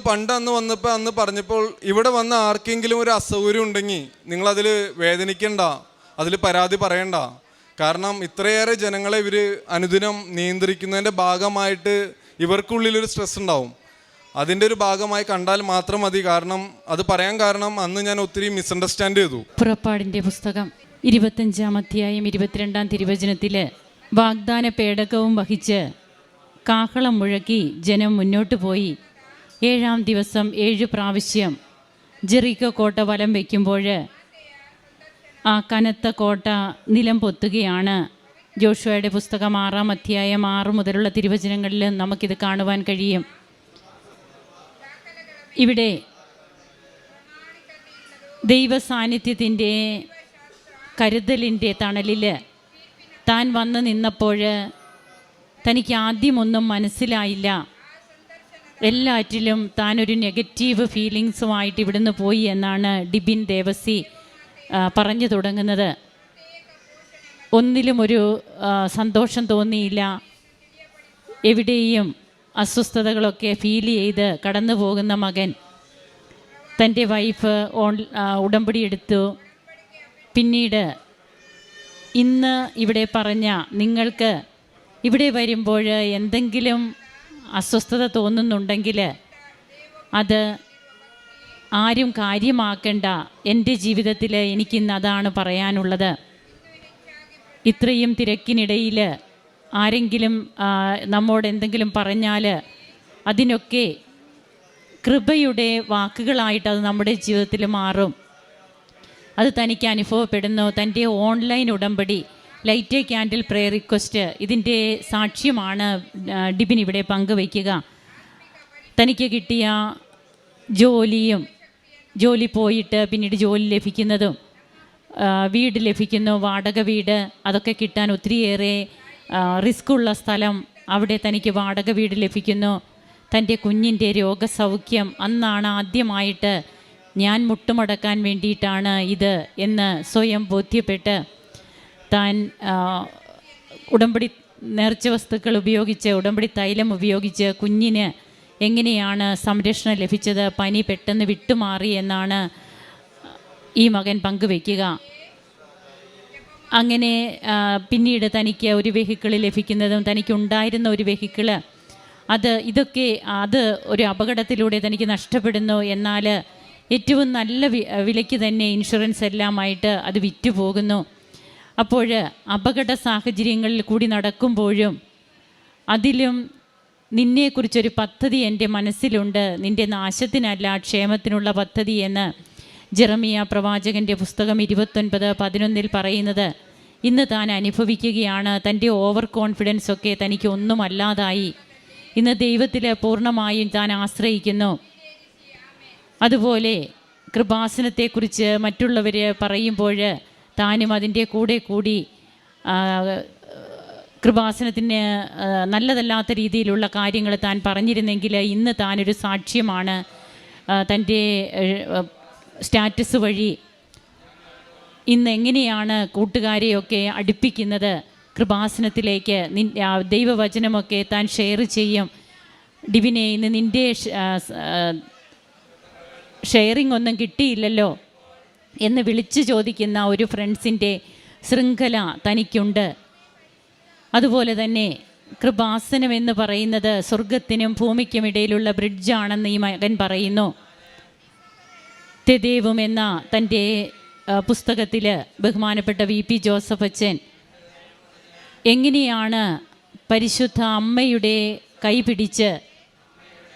വന്നപ്പോൾ അന്ന് പറഞ്ഞപ്പോൾ, ഇവിടെ വന്ന ആർക്കെങ്കിലും ഒരു അസൗകര്യം ഉണ്ടെങ്കിൽ നിങ്ങളതിൽ വേദനിക്കണ്ട, അതിൽ പരാതി പറയണ്ട. കാരണം ഇത്രയേറെ ജനങ്ങളെ ഇവർ അനുദിനം നിയന്ത്രിക്കുന്നതിൻ്റെ ഭാഗമായിട്ട് ഇവർക്കുള്ളിലൊരു സ്ട്രെസ് ഉണ്ടാവും. അതിൻ്റെ ഒരു ഭാഗമായി കണ്ടാൽ മാത്രം മതി. കാരണം അത് പറയാൻ കാരണം അന്ന് ഞാൻ ഒത്തിരി മിസ്അണ്ടർസ്റ്റാൻഡ് ചെയ്തു. പുറപ്പാടിൻ്റെ പുസ്തകം 25-ാം അധ്യായം 22-ാം തിരുവചനത്തിൽ വാഗ്ദാന പേടകവും വഹിച്ച് കാഹളം മുഴക്കി ജനം മുന്നോട്ട് പോയി. 7-ാം ദിവസം 7 പ്രാവശ്യം ജെറിക്കോ കോട്ട വലം വയ്ക്കുമ്പോൾ ആ കനത്ത കോട്ട നിലം പൊത്തുകയാണ്. ജോഷുവയുടെ പുസ്തകം 6-ാം അധ്യായം 6 മുതലുള്ള തിരുവചനങ്ങളിൽ നമുക്കിത് കാണുവാൻ കഴിയും. ഇവിടെ ദൈവസാന്നിധ്യത്തിൻ്റെ കരുതലിൻ്റെ തണലിൽ താൻ വന്ന് നിന്നപ്പോൾ തനിക്ക് ആദ്യമൊന്നും മനസ്സിലായില്ല. എല്ലാറ്റിലും താനൊരു നെഗറ്റീവ് ഫീലിങ്സുമായിട്ട് ഇവിടുന്ന് പോയി എന്നാണ് ഡിബിൻ ദേവസി പറഞ്ഞു തുടങ്ങുന്നത്. ഒന്നിലും ഒരു സന്തോഷം തോന്നിയില്ല. എവിടെയും അസ്വസ്ഥതകളൊക്കെ ഫീൽ ചെയ്ത് കടന്നു പോകുന്ന മകൻ. തൻ്റെ വൈഫ് ഉടമ്പടി എടുത്തു. പിന്നീട് ഇന്ന് ഇവിടെ പറഞ്ഞ, നിങ്ങൾക്ക് ഇവിടെ വരുമ്പോൾ എന്തെങ്കിലും അസ്വസ്ഥത തോന്നുന്നുണ്ടെങ്കിൽ അത് ആരും കാര്യമാക്കേണ്ട. എൻ്റെ ജീവിതത്തിൽ എനിക്കിന്ന് അതാണ് പറയാനുള്ളത്. ഇത്രയും തിരക്കിനിടയിൽ ആരെങ്കിലും നമ്മോട് എന്തെങ്കിലും പറഞ്ഞാൽ അതിനൊക്കെ കൃപയുടെ വാക്കുകളായിട്ട് അത് നമ്മുടെ ജീവിതത്തിൽ മാറും. അത് തനിക്ക് അനുഭവപ്പെടുന്നു. തൻ്റെ ഓൺലൈൻ ഉടമ്പടി light a candle prayer request ഇതിൻ്റെ സാക്ഷ്യമാണ് ഡിബിൻ ഇവിടെ പങ്കുവയ്ക്കുക. തനിക്ക് കിട്ടിയ ജോലി പോയിട്ട് പിന്നീട് ജോലി ലഭിക്കുന്നതും വീട് ലഭിക്കുന്നു, വാടക വീട്, അതൊക്കെ കിട്ടാൻ ഒത്തിരിയേറെ റിസ്ക്കുള്ള സ്ഥലം, അവിടെ തനിക്ക് വാടക വീട് ലഭിക്കുന്നു. തൻ്റെ കുഞ്ഞിൻ്റെ രോഗസൗഖ്യം, അന്നാണ് ആദ്യമായിട്ട് ഞാൻ മുട്ടുമടക്കാൻ വേണ്ടിയിട്ടാണ് ഇത് എന്ന് സ്വയം ബോധ്യപ്പെട്ട് താൻ ഉടമ്പടി നേർച്ച വസ്തുക്കൾ ഉപയോഗിച്ച്, ഉടമ്പടി തൈലം ഉപയോഗിച്ച് കുഞ്ഞിന് എങ്ങനെയാണ് സംരക്ഷണം ലഭിച്ചത്, പനി പെട്ടെന്ന് വിട്ടുമാറി എന്നാണ് ഈ മകൻ പങ്കുവയ്ക്കുക. അങ്ങനെ പിന്നീട് തനിക്ക് ഒരു വെഹിക്കിള് ലഭിക്കുന്നതും, തനിക്കുണ്ടായിരുന്ന ഒരു വെഹിക്കിള് ഇതൊക്കെ ഒരു അപകടത്തിലൂടെ തനിക്ക് നഷ്ടപ്പെടുന്നു. എന്നാൽ ഏറ്റവും നല്ല വിലയ്ക്ക് തന്നെ ഇൻഷുറൻസ് എല്ലാമായിട്ട് അത് വിറ്റുപോകുന്നു. അപ്പോൾ അപകട സാഹചര്യങ്ങളിൽ കൂടി നടക്കുമ്പോഴും അതിലും നിന്നെക്കുറിച്ചൊരു പദ്ധതി എൻ്റെ മനസ്സിലുണ്ട്, നിൻ്റെ നാശത്തിനല്ല ക്ഷേമത്തിനുള്ള പദ്ധതി എന്ന് ജെറമിയ പ്രവാചകൻ്റെ പുസ്തകം 29:11 പറയുന്നത് ഇന്ന് താൻ അനുഭവിക്കുകയാണ്. തൻ്റെ ഓവർ കോൺഫിഡൻസ് ഒക്കെ തനിക്ക് ഒന്നുമല്ലാതായി. ഇന്ന് ദൈവത്തിൽ പൂർണ്ണമായും താൻ ആശ്രയിക്കുന്നു. അതുപോലെ കൃപാസനത്തെക്കുറിച്ച് മറ്റുള്ളവർ പറയുമ്പോൾ താനും അതിൻ്റെ കൂടെ കൂടി കൃപാസനത്തിന് നല്ലതല്ലാത്ത രീതിയിലുള്ള കാര്യങ്ങൾ താൻ പറഞ്ഞിരുന്നെങ്കിൽ ഇന്ന് താനൊരു സാക്ഷ്യമാണ്. തൻ്റെ സ്റ്റാറ്റസ് വഴി ഇന്ന് എങ്ങനെയാണ് കൂട്ടുകാരെയൊക്കെ അടുപ്പിക്കുന്നത് കൃപാസനത്തിലേക്ക്, ദൈവവചനമൊക്കെ താൻ ഷെയർ ചെയ്യും. ഡിവിനെ, ഇന്ന് നിൻ്റെ ഷെയറിംഗ് ഒന്നും കിട്ടിയില്ലല്ലോ എന്ന് വിളിച്ചു ചോദിക്കുന്ന ഒരു ഫ്രണ്ട്സിൻ്റെ ശൃംഖല തനിക്കുണ്ട്. അതുപോലെ തന്നെ കൃപാസനം എന്ന് പറയുന്നത് സ്വർഗത്തിനും ഭൂമിക്കും ഇടയിലുള്ള ബ്രിഡ്ജാണെന്ന് ഈ മകൻ പറയുന്നു. തെദേവും എന്ന തൻ്റെ പുസ്തകത്തിൽ ബഹുമാനപ്പെട്ട VP ജോസഫ് അച്ഛൻ എങ്ങനെയാണ് പരിശുദ്ധ അമ്മയുടെ കൈപിടിച്ച്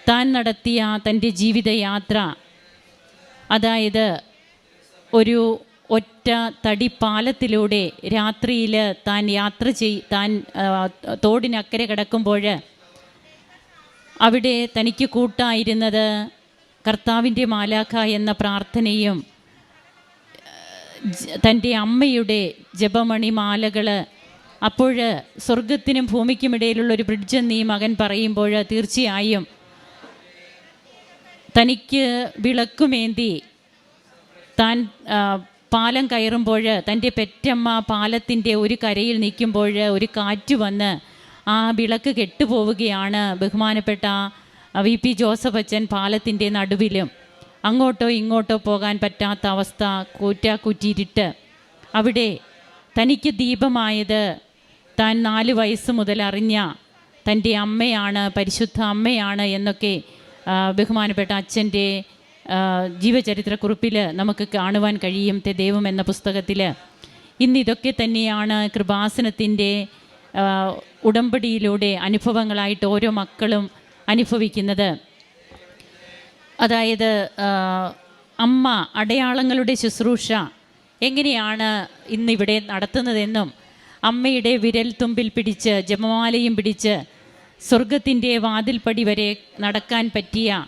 താൻ നടത്തിയ തൻ്റെ ജീവിതയാത്ര, അതായത് ഒരു ഒറ്റ തടിപ്പാലത്തിലൂടെ രാത്രിയിൽ താൻ തോടിനക്കരെ കിടക്കുമ്പോൾ അവിടെ തനിക്ക് കൂട്ടായിരുന്നത് കർത്താവിൻ്റെ മാലാഖ എന്ന പ്രാർത്ഥനയും തൻ്റെ അമ്മയുടെ ജപമണി മാലകൾ. അപ്പോൾ സ്വർഗത്തിനും ഭൂമിക്കും ഇടയിലുള്ളൊരു ബ്രിഡ്ജെന്ന് ഈ മകൻ പറയുമ്പോൾ തീർച്ചയായും തനിക്ക് വിളക്കുമേന്തി താൻ പാലം കയറുമ്പോൾ തൻ്റെ പെറ്റമ്മ പാലത്തിൻ്റെ ഒരു കരയിൽ നിൽക്കുമ്പോൾ ഒരു കാറ്റ് വന്ന് ആ വിളക്ക് കെട്ടുപോവുകയാണ്. ബഹുമാനപ്പെട്ട VP ജോസഫ് അച്ഛൻ പാലത്തിൻ്റെ നടുവിലും അങ്ങോട്ടോ ഇങ്ങോട്ടോ പോകാൻ പറ്റാത്ത അവസ്ഥ, കൂറ്റാക്കുറ്റിയിരുട്ട്. അവിടെ തനിക്ക് ദീപമായത് താൻ 4 വയസ്സ് മുതൽ അറിഞ്ഞ തൻ്റെ അമ്മയാണ്, പരിശുദ്ധ അമ്മയാണ് എന്നൊക്കെ ബഹുമാനപ്പെട്ട അച്ഛൻ്റെ ജീവചരിത്രക്കുറിപ്പിൽ നമുക്ക് കാണുവാൻ കഴിയും. തെദേവും എന്ന പുസ്തകത്തിൽ ഇന്നിതൊക്കെ തന്നെയാണ് കൃപാസനത്തിൻ്റെ ഉടമ്പടിയിലൂടെ അനുഭവങ്ങളായിട്ട് ഓരോ മക്കളും അനുഭവിക്കുന്നത്. അതായത് അമ്മ അടയാളങ്ങളുടെ ശുശ്രൂഷ എങ്ങനെയാണ് ഇന്നിവിടെ നടത്തുന്നതെന്നും, അമ്മയുടെ വിരൽ തുമ്പിൽ പിടിച്ച് ജപമാലയും പിടിച്ച് സ്വർഗത്തിൻ്റെ വാതിൽപ്പടി വരെ നടക്കാൻ പറ്റിയ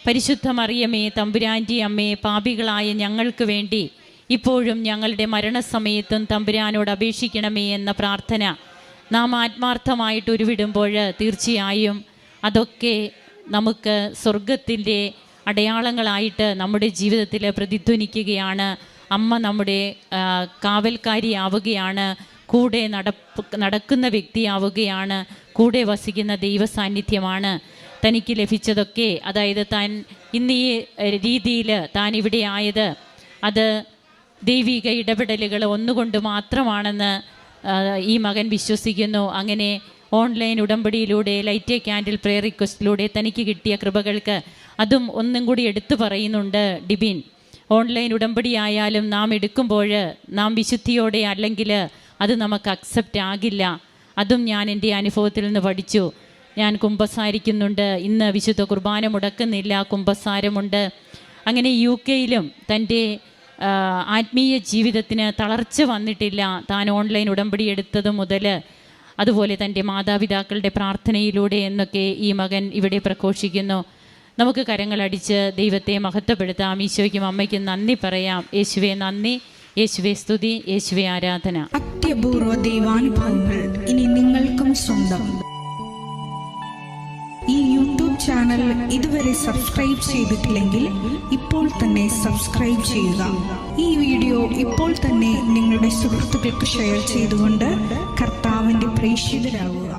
പരിശുദ്ധ മറിയമേ, തമ്പുരാൻ്റെ അമ്മേ, പാപികളായ ഞങ്ങൾക്ക് വേണ്ടി ഇപ്പോഴും ഞങ്ങളുടെ മരണസമയത്തും തമ്പുരാനോട് അപേക്ഷിക്കണമേ എന്ന പ്രാർത്ഥന നാം ആത്മാർത്ഥമായിട്ട് ഉരുവിടുമ്പോൾ തീർച്ചയായും അതൊക്കെ നമുക്ക് സ്വർഗത്തിൻ്റെ അടയാളങ്ങളായിട്ട് നമ്മുടെ ജീവിതത്തിൽ പ്രതിധ്വനിക്കുകയാണ്. അമ്മ നമ്മുടെ കാവൽക്കാരിയാവുകയാണ്, കൂടെ നടക്കുന്ന വ്യക്തിയാവുകയാണ്, കൂടെ വസിക്കുന്ന ദൈവസാന്നിധ്യമാണ്. തനിക്ക് ലഭിച്ചതൊക്കെ, അതായത് താൻ ഇന്ന് ഈ രീതിയിൽ താൻ ഇവിടെ ആയത് അത് ദൈവിക ഇടപെടലുകൾ ഒന്നുകൊണ്ട് മാത്രമാണെന്ന് ഈ മകൻ വിശ്വസിക്കുന്നു. അങ്ങനെ ഓൺലൈൻ ഉടമ്പടിയിലൂടെ ലൈറ്റ് എ ക്യാൻഡിൽ പ്രേയർ റിക്വസ്റ്റിലൂടെ തനിക്ക് കിട്ടിയ കൃപകൾക്ക് അതും ഒന്നും കൂടി എടുത്തു പറയുന്നുണ്ട് ഡിബിൻ. ഓൺലൈൻ ഉടമ്പടി ആയാലും നാം എടുക്കുമ്പോൾ നാം വിശുദ്ധിയോടെ അല്ലെങ്കിൽ അത് നമുക്ക് അക്സെപ്റ്റ് ആകില്ല. അതും ഞാൻ എൻ്റെ അനുഭവത്തിൽ നിന്ന് പഠിച്ചു. ഞാൻ കുമ്പസാരിക്കുന്നുണ്ട്, ഇന്ന് വിശുദ്ധ കുർബാന മുടക്കുന്നില്ല, കുമ്പസാരമുണ്ട്. അങ്ങനെ UK-യിലും തൻ്റെ ആത്മീയ ജീവിതത്തിന് തളർച്ച വന്നിട്ടില്ല. താൻ ഓൺലൈൻ ഉടമ്പടി എടുത്തത് മുതൽ, അതുപോലെ തൻ്റെ മാതാപിതാക്കളുടെ പ്രാർത്ഥനയിലൂടെ എന്നൊക്കെ ഈ മകൻ ഇവിടെ പ്രഘോഷിക്കുന്നു. നമുക്ക് കരങ്ങളടിച്ച് ദൈവത്തെ മഹത്വപ്പെടുത്താം. ഈശോയ്ക്കും അമ്മയ്ക്കും നന്ദി പറയാം. യേശുവേ നന്ദി, യേശുവേ സ്തുതി, യേശുവേ ആരാധന. അത്യപൂർവ ദൈവാനുഭവങ്ങൾ ഇനി നിങ്ങൾക്കും സ്വന്തം. ഈ യൂട്യൂബ് ചാനൽ ഇതുവരെ സബ്സ്ക്രൈബ് ചെയ്തിട്ടില്ലെങ്കിൽ ഇപ്പോൾ തന്നെ സബ്സ്ക്രൈബ് ചെയ്യുക. ഈ വീഡിയോ ഇപ്പോൾ തന്നെ നിങ്ങളുടെ സുഹൃത്തുക്കൾക്ക് ഷെയർ ചെയ്തുകൊണ്ട് കർത്താവിൻ്റെ പ്രേക്ഷിതരാകുക.